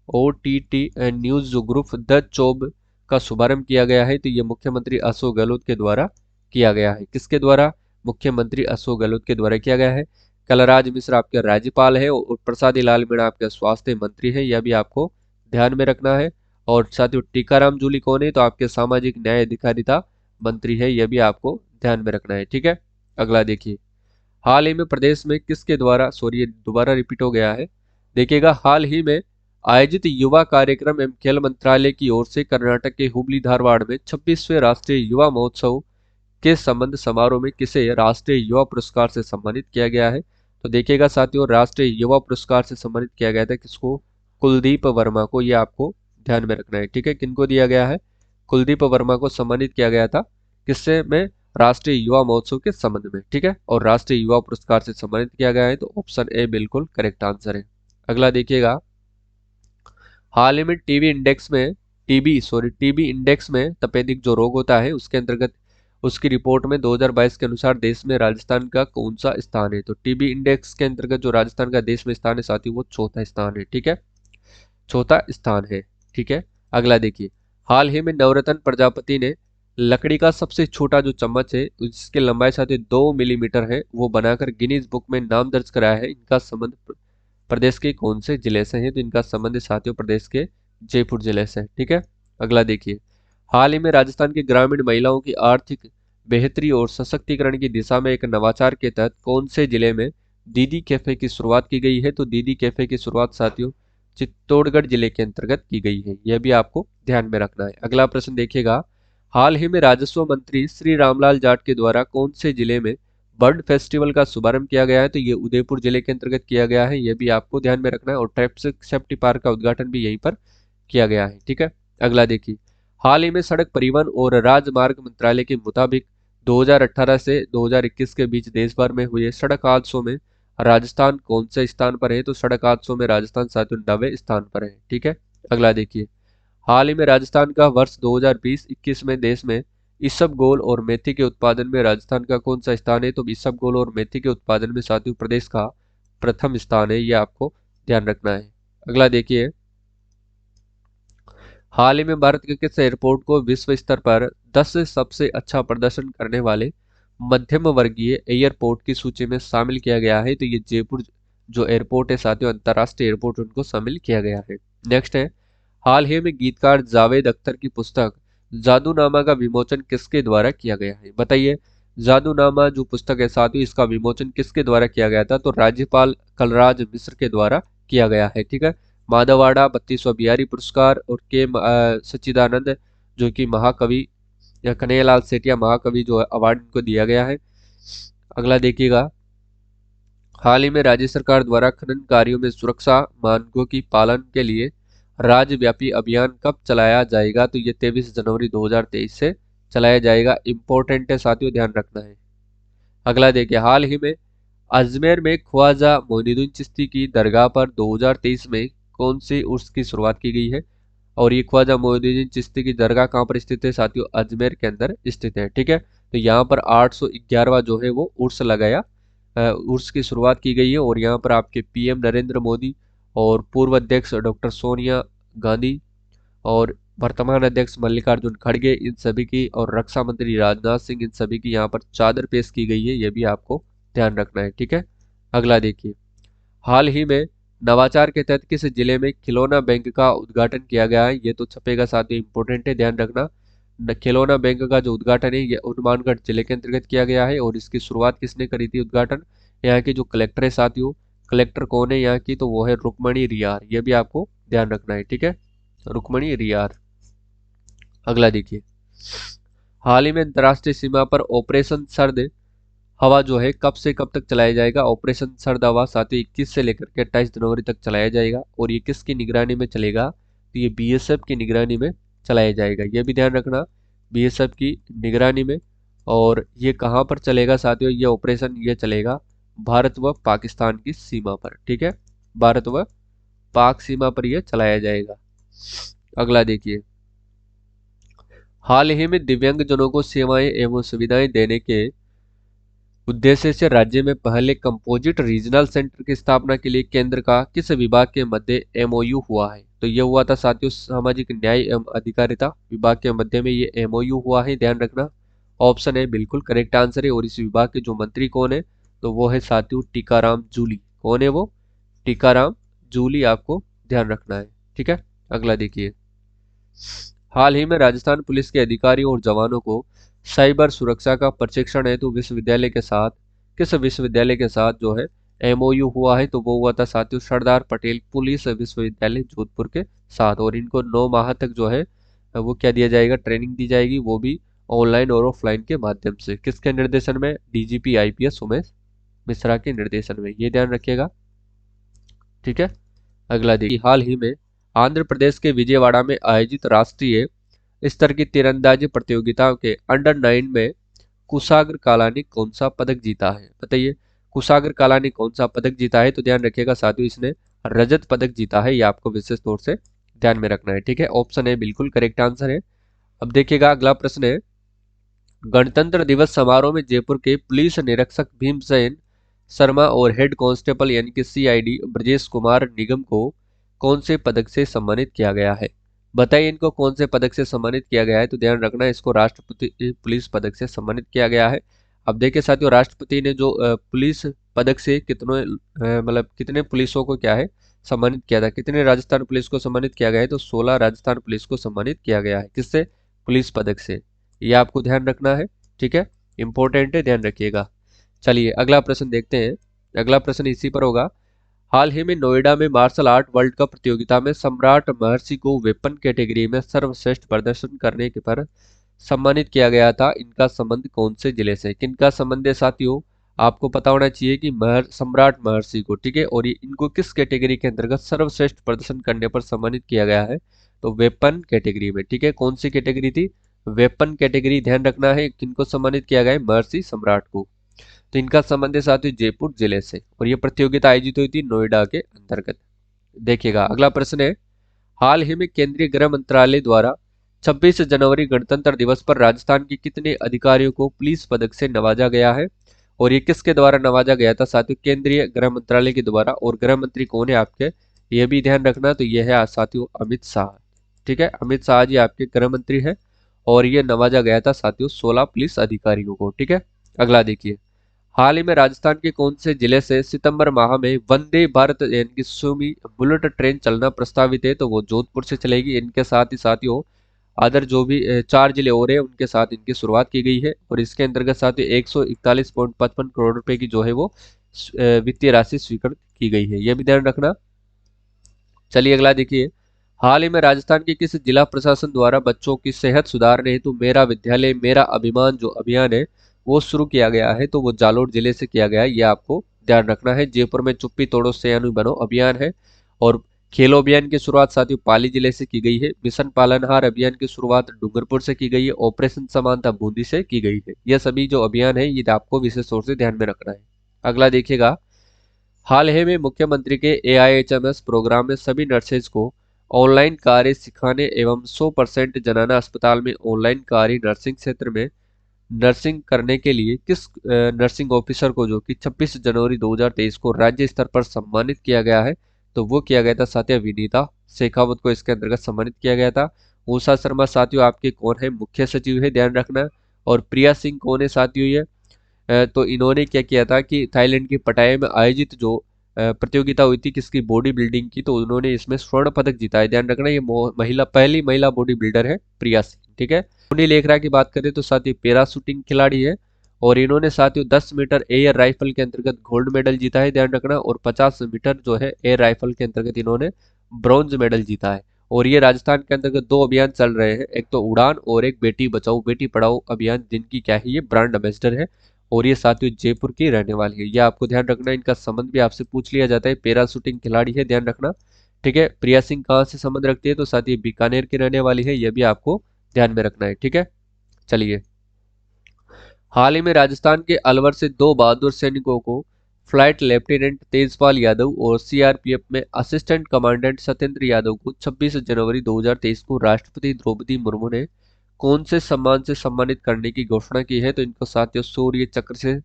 ओटीटी न्यूज जो ग्रुप द चोब का शुभारंभ किया गया है? तो ये मुख्यमंत्री अशोक गहलोत के द्वारा किया गया है। किसके द्वारा? मुख्यमंत्री अशोक गहलोत के द्वारा किया गया है। कलराज मिश्र आपके राज्यपाल है और प्रसादी लाल मीणा आपके स्वास्थ्य मंत्री है, यह भी आपको ध्यान में रखना है। और साथियों टीकाराम जूली कौन है? तो आपके सामाजिक न्याय अधिकारिता मंत्री है, यह भी आपको ध्यान में रखना है। ठीक है, अगला देखिए, हाल ही में प्रदेश में किसके द्वारा, सॉरी ये दोबारा रिपीट हो गया है, देखिएगा, हाल ही में आयोजित युवा कार्यक्रम एवं खेल मंत्रालय की ओर से कर्नाटक के हुबली धारवाड़ में 26वें राष्ट्रीय युवा महोत्सव के संबंध समारोह में किसे राष्ट्रीय युवा पुरस्कार से सम्मानित किया गया है? तो देखिएगा साथियों, राष्ट्रीय युवा पुरस्कार से सम्मानित किया गया था किसको? कुलदीप वर्मा को, ये आपको ध्यान में रखना है। ठीक है, किनको दिया गया है? कुलदीप वर्मा को सम्मानित किया गया था, किससे में? राष्ट्रीय युवा महोत्सव के संबंध में। ठीक है, और राष्ट्रीय युवा पुरस्कार से सम्मानित किया गया है, तो ऑप्शन ए बिल्कुल करेक्ट आंसर है। अगला देखिएगा, हाल ही में टीबी इंडेक्स में तपेदिक जो रोग होता है उसके अंतर्गत उसकी रिपोर्ट में 2022 के अनुसार देश में राजस्थान का कौन सा स्थान है? तो टीबी इंडेक्स के अंतर्गत जो राजस्थान का देश में स्थान है साथी, वो चौथा स्थान है। ठीक है, चौथा स्थान है। ठीक है, अगला देखिए, हाल ही में नवरत्न प्रजापति ने लकड़ी का सबसे छोटा जो चम्मच है जिसकी लंबाई साथी 2 मिलीमीटर है वो बनाकर गिनीज बुक में नाम दर्ज कराया है। इनका संबंध प्रदेश के कौन से जिले से है? तो इनका संबंध साथियों प्रदेश के जयपुर जिले से है। ठीक है, अगला देखिए, हाल ही में राजस्थान की ग्रामीण महिलाओं की आर्थिक बेहतरी और सशक्तिकरण की दिशा में एक नवाचार के तहत कौन से जिले में दीदी कैफे की शुरुआत की गई है? तो दीदी कैफे की शुरुआत साथियों चित्तौड़गढ़ जिले के अंतर्गत की गई है, यह भी आपको ध्यान में रखना है। अगला प्रश्न देखिएगा, हाल ही में राजस्व मंत्री श्री रामलाल जाट के द्वारा कौन से जिले में बर्ड फेस्टिवल का शुभारंभ किया गया है? तो ये उदयपुर जिले के अंतर्गत किया गया है, यह भी आपको ध्यान में रखना है। और ट्रैफिक सेफ्टी पार्क का उद्घाटन भी यहीं पर किया गया है। ठीक है, अगला देखिए, हाल ही में सड़क परिवहन और राजमार्ग मंत्रालय के मुताबिक 2018 से 2021 के बीच देश भर में हुए सड़क हादसों में राजस्थान कौन से स्थान पर है? तो सड़क हादसों में राजस्थान साथियों 9वें स्थान पर है। ठीक है, अगला देखिए, हाल ही में राजस्थान का वर्ष 2020-21 में देश में इसबगोल और मेथी के उत्पादन में राजस्थान का कौन सा स्थान है? तो इसबगोल और मेथी के उत्पादन में साथियों प्रदेश का प्रथम स्थान है, यह आपको ध्यान रखना है। अगला देखिए, हाल ही में भारत के किस एयरपोर्ट को विश्व स्तर पर 10 सबसे अच्छा प्रदर्शन करने वाले मध्यम वर्गीय एयरपोर्ट की सूची में शामिल किया गया है? तो ये जयपुर जो एयरपोर्ट है साथियों, अंतर्राष्ट्रीय एयरपोर्ट, उनको शामिल किया गया है। नेक्स्ट है, हाल ही में गीतकार जावेद अख्तर की पुस्तक जादूनामा का विमोचन किसके द्वारा किया गया है? बताइए, जादूनामा जो पुस्तक है साथियों, इसका विमोचन किसके द्वारा किया गया था? तो राज्यपाल कलराज मिश्र के द्वारा किया गया है। ठीक है, माधवाड़ा 32वां बिहारी पुरस्कार और के सच्चिदानंद जो कि महाकवि या कन्हैयालाल सेठिया महाकवि जो अवार्ड इनको दिया गया है। अगला देखिएगा, हाल ही में राज्य सरकार द्वारा खनन कार्यों में सुरक्षा मानकों की पालन के लिए राज्यव्यापी अभियान कब चलाया जाएगा? तो ये 23 जनवरी 2023 से चलाया जाएगा। इंपॉर्टेंट है साथियों, ध्यान रखना है। अगला देखिए, हाल ही में अजमेर में ख्वाजा मोइनुद्दीन चिश्ती की दरगाह पर 2023 में कौन सी उर्स की शुरुआत की गई है? और ये ख्वाजा मोइनुद्दीन चिश्ती की दरगाह कहाँ पर स्थित है साथियों? अजमेर के अंदर स्थित है। ठीक है, तो यहाँ पर 811वां जो है वो उर्स लगाया उर्स की शुरुआत की गई है। और यहाँ पर आपके पीएम नरेंद्र मोदी और पूर्व अध्यक्ष डॉक्टर सोनिया गांधी और वर्तमान अध्यक्ष मल्लिकार्जुन खड़गे, इन सभी की, और रक्षा मंत्री राजनाथ सिंह, इन सभी की यहाँ पर चादर पेश की गई है। ये भी आपको ध्यान रखना है। ठीक है, अगला देखिए, हाल ही में नवाचार के तहत किस जिले में खिलौना बैंक का उद्घाटन किया गया है? ये तो छपेगा साथियों, इंपोर्टेंट है, ध्यान रखना। खिलौना बैंक का जो उद्घाटन है ये हनुमानगढ़ जिले के अंतर्गत किया गया है। और इसकी शुरुआत किसने करी थी? उद्घाटन यहाँ की जो कलेक्टर है साथियों, कलेक्टर कौन है यहाँ की? तो वो है रुक्मणी रियार। ये भी आपको ध्यान रखना है। ठीक है, रुक्मणी रियार। अगला देखिए, हाल ही में अंतर्राष्ट्रीय सीमा पर ऑपरेशन सर्द हवा जो है कब से कब तक चलाया जाएगा? ऑपरेशन सर्द हवा साथियों 21 से लेकर के 28 जनवरी तक चलाया जाएगा। और ये किसकी निगरानी में चलेगा? तो ये बीएसएफ की निगरानी में चलाया जाएगा। ये भी ध्यान रखना, बीएसएफ की निगरानी में। और ये कहाँ पर चलेगा साथियों? ये ऑपरेशन ये चलेगा भारत व पाकिस्तान की सीमा पर। ठीक है, भारत व पाक सीमा पर यह चलाया जाएगा। अगला देखिए, हाल ही में दिव्यांगजनों को सेवाएं एवं सुविधाएं देने के उद्देश्य से राज्य में पहले कंपोजिट रीजनल सेंटर की स्थापना के लिए केंद्र का किस विभाग के मध्य एमओयू हुआ है? तो ये हुआ था साथियों सामाजिक न्याय एवं अधिकारिता विभाग के मध्य में ये एमओयू हुआ है, ध्यान रखना। ऑप्शन है बिल्कुल करेक्ट आंसर है। और इस विभाग के जो मंत्री कौन है? तो वो है साथियों टीकाराम जूली। कौन है वो? टीकाराम जूली, आपको ध्यान रखना है। ठीक है, अगला देखिए, हाल ही में राजस्थान पुलिस के अधिकारियों और जवानों को साइबर सुरक्षा का प्रशिक्षण हेतु विश्वविद्यालय के साथ किस विश्वविद्यालय के साथ जो है एमओयू हुआ है? तो वो हुआ था साथियों सरदार पटेल पुलिस विश्वविद्यालय जोधपुर के साथ। और इनको 9 माह तक जो है वो क्या दिया जाएगा? ट्रेनिंग दी जाएगी, वो भी ऑनलाइन और ऑफलाइन के माध्यम से। किसके निर्देशन में? डीजीपी आईपीएस उमेश मिश्रा के निर्देशन में। ये ध्यान रखिएगा। ठीक है, अगला देखिए, हाल ही में आंध्र प्रदेश के विजयवाड़ा में आयोजित राष्ट्रीय स्तर की तीरंदाजी प्रतियोगिता के अंडर 9 में कुशाग्र काला ने कौन सा पदक जीता है? बताइए, कुशाग्र काला ने कौन सा पदक जीता है? तो ध्यान रखिएगा साथियों, इसने रजत पदक जीता है। ये आपको विशेष तौर से ध्यान में रखना है। ठीक है, ऑप्शन है बिल्कुल करेक्ट आंसर है। अब देखिएगा, अगला प्रश्न है, गणतंत्र दिवस समारोह में जयपुर के पुलिस निरीक्षक भीमसेन शर्मा और हेड कांस्टेबल यानी कि सीआईडी ब्रजेश कुमार निगम को कौन से पदक से सम्मानित किया गया है? बताइए, इनको कौन से पदक से सम्मानित किया गया है? तो ध्यान रखना, इसको राष्ट्रपति पुलिस पदक से सम्मानित किया गया है। अब देखिए साथियों, राष्ट्रपति ने जो पुलिस पदक से कितने मतलब कितने पुलिसों को क्या है सम्मानित किया था? कितने राजस्थान पुलिस को सम्मानित किया गया है? तो 16 राजस्थान पुलिस को सम्मानित किया गया है। किससे? पुलिस पदक से। ये आपको ध्यान रखना है। ठीक है, इंपॉर्टेंट है, ध्यान रखिएगा। चलिए अगला प्रश्न देखते हैं। अगला प्रश्न इसी पर होगा, हाल ही में नोएडा में मार्शल आर्ट वर्ल्ड कप प्रतियोगिता में सम्राट महर्षि को वेपन कैटेगरी में सर्वश्रेष्ठ प्रदर्शन करने के पर सम्मानित किया गया था। इनका संबंध कौन से जिले से? किनका संबंध है साथियों? आपको पता होना चाहिए कि सम्राट महर्षि को। ठीक है, और ये इनको किस कैटेगरी के अंतर्गत सर्वश्रेष्ठ प्रदर्शन करने पर सम्मानित किया गया है? तो वेपन कैटेगरी में। ठीक है, कौन सी कैटेगरी थी? Weapon category. ध्यान रखना है किनको सम्मानित किया गया है? महर्षि सम्राट को। तो इनका संबंध है साथियों जयपुर जिले से। और यह प्रतियोगिता आयोजित हुई थी नोएडा के अंतर्गत। देखिएगा, अगला प्रश्न है, हाल ही में केंद्रीय गृह मंत्रालय द्वारा 26 जनवरी गणतंत्र दिवस पर राजस्थान के कितने अधिकारियों को पुलिस पदक से नवाजा गया है? और ये किसके द्वारा नवाजा गया था साथियों? केंद्रीय गृह मंत्रालय के द्वारा। और गृह मंत्री कौन है आपके? ये भी ध्यान रखना, तो यह है साथियों अमित शाह। ठीक है, अमित शाह जी आपके गृह मंत्री हैं और ये नवाजा गया था साथियों 16 पुलिस अधिकारियों को। ठीक है, अगला देखिए, हाल ही में राजस्थान के कौन से जिले से सितंबर माह में वंदे भारत यानी कि सुमी बुलेट ट्रेन चलना प्रस्तावित है? तो वो जोधपुर से चलेगी। इनके साथ ही साथियों अदर जो भी 4 जिले और हैं उनके साथ इनकी शुरुआत की गई है और इसके अंतर्गत साथियों 141.55 करोड़ रुपए की जो है वो वित्तीय राशि स्वीकृत की गई है, यह भी ध्यान रखना। चलिए अगला देखिए, हाल ही में राजस्थान के किस जिला प्रशासन द्वारा बच्चों की सेहत सुधारने हेतु मेरा विद्यालय मेरा अभिमान जो अभियान है वो शुरू किया गया है? तो वो जालोर जिले से किया गया है, ये आपको ध्यान रखना है। जयपुर में चुप्पी तोड़ो सयानु बनो अभियान है और खेलो अभियान की शुरुआत साथियों पाली जिले से की गई है। मिशन पालनहार अभियान की शुरुआत डूंगरपुर से की गई है। ऑपरेशन समानता बूंदी से की गई है। यह सभी जो अभियान है ये आपको विशेष तौर से ध्यान में रखना है। अगला देखिएगा, हाल ही में मुख्यमंत्री के एआईएचएमएस प्रोग्राम में सभी नर्सेज को ऑनलाइन कार्य सिखाने एवं 100% जनाना अस्पताल में ऑनलाइन कार्य नर्सिंग क्षेत्र में नर्सिंग करने के लिए किस नर्सिंग ऑफिसर को जो कि 26 जनवरी 2023 को राज्य स्तर पर सम्मानित किया गया है? तो वो किया गया था साथियों विनीता शेखावत को इसके अंतर्गत सम्मानित किया गया था। उषा शर्मा साथियों आपके कौन है? मुख्य सचिव है, ध्यान रखना। और प्रिया सिंह कौन है साथियों? ये तो इन्होंने क्या किया था कि थाईलैंड की पटाया में आयोजित जो प्रतियोगिता हुई थी किसकी बॉडी बिल्डिंग की, तो उन्होंने इसमें स्वर्ण पदक जीता है, ध्यान रखना। ये महिला पहली महिला बॉडी बिल्डर है प्रिया सिंह। ठीक है, पुनी लेखरा की बात करें तो साथियों पैराशूटिंग खिलाड़ी है और इन्होंने साथियों 10 मीटर एयर राइफल के अंतर्गत गोल्ड मेडल जीता है, ध्यान रखना। और 50 मीटर जो है एयर राइफल के अंतर्गत इन्होंने ब्रॉन्ज मेडल जीता है। और ये राजस्थान के अंतर्गत 2 अभियान चल रहे हैं, एक तो उड़ान और एक बेटी बचाओ बेटी पढ़ाओ अभियान, जिनकी क्या है ये ब्रांड एम्बेसडर है और ये साथियों जयपुर की रहने वाली है। ये आपको ध्यान रखना, इनका संबंध भी आपसे पूछ लिया जाता है। पैराशूटिंग खिलाड़ी है, ध्यान रखना। ठीक है, प्रिया सिंह कहाँ से संबंध रखती है? तो साथियों बीकानेर की रहने वाली है, यह भी आपको ध्यान में रखना है। ठीक है, चलिए, हाल ही में राजस्थान के अलवर से 2 बहादुर सैनिकों को फ्लाइट लेफ्टिनेंट तेजपाल यादव और सीआरपीएफ में असिस्टेंट कमांडेंट सत्येंद्र यादव को 26 जनवरी 2023 को राष्ट्रपति द्रौपदी मुर्मू ने कौन से सम्मान से सम्मानित करने की घोषणा की है? तो इनको साथियों शौर्य चक्र से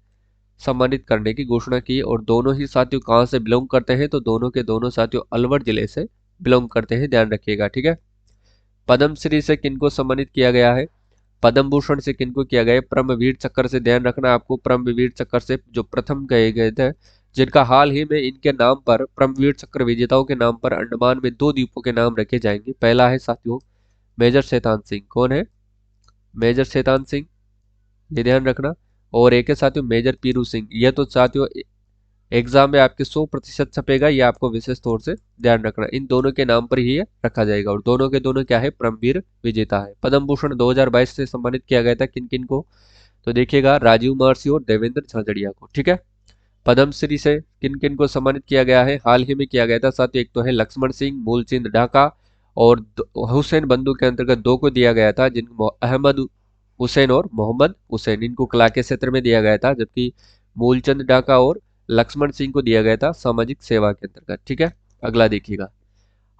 सम्मानित करने की घोषणा की और दोनों ही साथियों कहाँ से बिलोंग करते हैं? तो दोनों के दोनों साथियों अलवर जिले से बिलोंग करते हैं, ध्यान रखिएगा। ठीक है, पद्मश्री से किनको सम्मानित किया गया है? पद्म भूषण से किनको किया गया है? परमवीर चक्र से, ध्यान रखना आपको। परमवीर चक्र से जो प्रथम गए गए थे, जिनका हाल ही में इनके नाम पर परमवीर चक्र विजेताओं के नाम पर अंडमान में 2 द्वीपों के नाम रखे जाएंगे। पहला है साथियों मेजर शैतान सिंह, कौन है? मेजर शैतान सिंह, ये ध्यान रखना। और एक है साथियों मेजर पीरू सिंह, यह तो साथियों एग्जाम में आपके 100% छपेगा, ये आपको विशेष तौर से ध्यान रखना। इन दोनों के नाम पर ही ये रखा जाएगा और दोनों के दोनों क्या है? परमवीर विजेता है। पद्म भूषण 2022 से सम्मानित किया गया था किन किन को? तो देखिएगा राजीव महर्षि और देवेंद्र झाझड़िया को। ठीक है, पद्मश्री से किन किन को सम्मानित किया गया है? हाल ही में किया गया था साथियों, एक तो है लक्ष्मण सिंह मूलचंद ढाका और हुसैन बंधु के अंतर्गत 2 को दिया गया था, जिनको अहमद हुसैन और मोहम्मद हुसैन, इनको कला के क्षेत्र में दिया गया था। जबकि मूलचंद ढाका और लक्ष्मण सिंह को दिया गया था सामाजिक सेवा के अंतर्गत। ठीक है, अगला देखिएगा,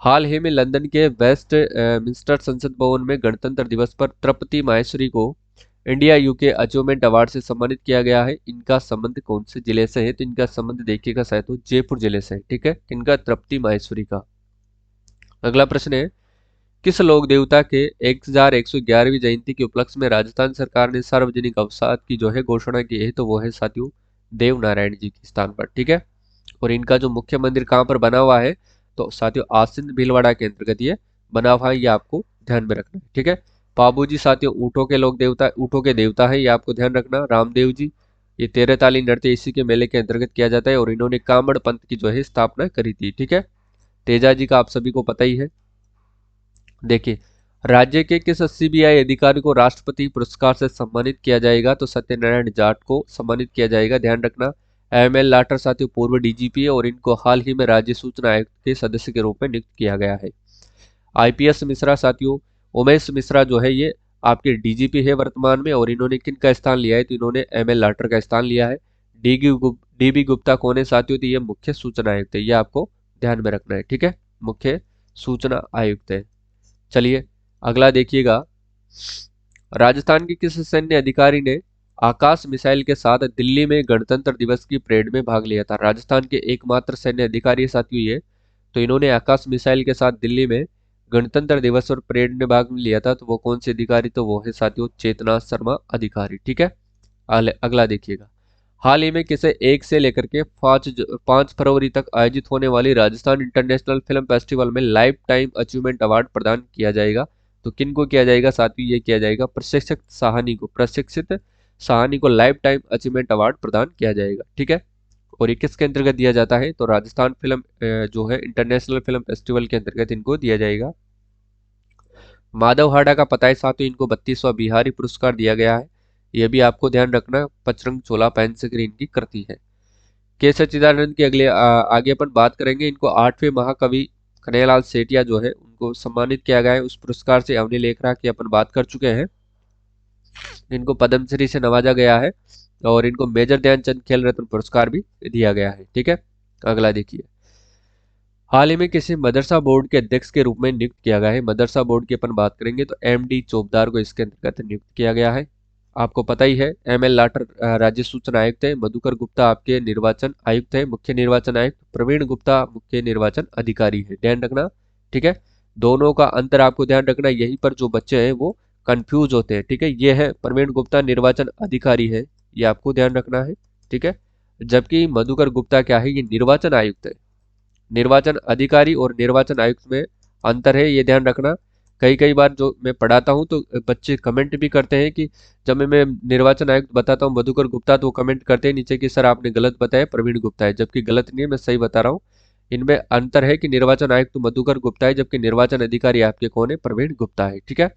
हाल ही में लंदन के वेस्ट मिंस्टर संसद भवन में गणतंत्र दिवस पर तृप्ति माहेश्वरी को इंडिया यूके अचीवमेंट अवार्ड से सम्मानित किया गया है। इनका संबंध कौन से जिले से है? तो इनका संबंध देखिएगा शायद तो जयपुर जिले से है। ठीक है, इनका तृप्ति माहेश्वरी का। अगला प्रश्न है, किस लोक देवता के 1111वीं जयंती के उपलक्ष्य में राजस्थान सरकार ने सार्वजनिक अवसाद की जो है घोषणा की है? तो वो है साथियों देव नारायण जी के स्थान पर। ठीक है, और इनका जो मुख्य मंदिर कहाँ पर बना हुआ है? तो साथियों आसिंद भीलवाड़ा के अंतर्गत ये बना हुआ है, ये आपको ध्यान में रखना है। ठीक है, पाबू जी साथियों ऊँटों के लोक देवता, ऊँटों के देवता है, ये आपको ध्यान रखना। रामदेव जी, ये 13 ताली नृत्य इसी के मेले के अंतर्गत किया जाता है और इन्होंने कामड़ पंथ की जो है स्थापना करी थी। ठीक है, तेजा जी का आप सभी को पता ही है। देखिए, राज्य के किस सीबीआई अधिकारी को राष्ट्रपति पुरस्कार से सम्मानित किया जाएगा? तो सत्यनारायण जाट को सम्मानित किया जाएगा, ध्यान रखना। एमएल लाठर साथियों पूर्व डीजीपी है और इनको हाल ही में राज्य सूचना आयोग के सदस्य के रूप में नियुक्त किया गया है। आईपीएस मिश्रा साथियों, उमेश मिश्रा जो है ये आपके डीजीपी है वर्तमान में और इन्होंने किन का स्थान लिया है? तो इन्होंने एमएल लाठर का स्थान लिया है। डीबी गुप्ता कौन है साथियों? तो ये मुख्य सूचना आयुक्त है, ये आपको ध्यान में रखना है। ठीक है, मुख्य सूचना आयुक्त है। चलिए अगला देखिएगा, राजस्थान के किस सैन्य अधिकारी ने आकाश मिसाइल के साथ दिल्ली में गणतंत्र दिवस की परेड में भाग लिया था? राजस्थान के एकमात्र सैन्य अधिकारी साथियों ये, तो इन्होंने आकाश मिसाइल के साथ दिल्ली में गणतंत्र दिवस और परेड में भाग लिया था, तो वो कौन से अधिकारी, तो वो है साथियों चेतना शर्मा अधिकारी। ठीक है, अगला देखिएगा। हाल ही में किसे 1 से लेकर के 5 फरवरी तक आयोजित होने वाली राजस्थान इंटरनेशनल फिल्म फेस्टिवल में लाइफ टाइम अचीवमेंट अवार्ड प्रदान किया जाएगा? तो किन को किया जाएगा साथियों, ये किया जाएगा प्रशिक्षित साहनी को लाइफ टाइम अचीवमेंट अवार्ड प्रदान किया जाएगा। ठीक है, और ये किसके अंतर्गत दिया जाता है, तो राजस्थान फिल्म जो है इंटरनेशनल फिल्म फेस्टिवल के अंतर्गत इनको दिया जाएगा। माधव हाडा का पता है साथियों, इनको 32वां बिहारी पुरस्कार दिया गया है। यह भी आपको ध्यान रखना, पचरंग चोला पेंसिल इनकी कृति है। के सच्चिदानंद की आगे अपन बात करेंगे। इनको 8वें महाकवि कन्हैयालाल सेठिया जो है उनको सम्मानित किया गया है उस पुरस्कार से। अवनी लेखरा की अपन बात कर चुके हैं, इनको पद्मश्री से नवाजा गया है और इनको मेजर ध्यानचंद खेल रत्न पुरस्कार भी दिया गया है। ठीक है, अगला देखिए। हाल ही में किसी मदरसा बोर्ड के अध्यक्ष के रूप में नियुक्त किया गया है। मदरसा बोर्ड की अपन बात करेंगे तो एमडी चोपदार को इसके अंतर्गत नियुक्त किया गया है। आपको पता ही है एमएल लाठर राज्य सूचना आयुक्त है, मधुकर गुप्ता आपके निर्वाचन आयुक्त है, मुख्य निर्वाचन आयुक्त, प्रवीण गुप्ता मुख्य निर्वाचन अधिकारी है, ध्यान रखना। ठीक है, दोनों का अंतर आपको ध्यान रखना, यहीं पर जो बच्चे हैं वो कंफ्यूज होते हैं। ठीक है, ये है प्रवीण गुप्ता निर्वाचन अधिकारी है, ये आपको ध्यान रखना है। ठीक है, जबकि मधुकर गुप्ता क्या है, ये निर्वाचन आयुक्त है। निर्वाचन अधिकारी और निर्वाचन आयुक्त में अंतर है, ये ध्यान रखना। कई कई बार जो मैं पढ़ाता हूँ तो बच्चे कमेंट भी करते हैं कि जब मैं निर्वाचन आयुक्त बताता हूँ मधुकर गुप्ता, तो वो कमेंट करते हैं नीचे कि सर आपने गलत बताया, प्रवीण गुप्ता है, जबकि गलत नहीं है, मैं सही बता रहा हूँ। इनमें अंतर है कि निर्वाचन आयुक्त तो मधुकर गुप्ता है, जबकि निर्वाचन अधिकारी आपके कौन है, प्रवीण गुप्ता है। ठीक है,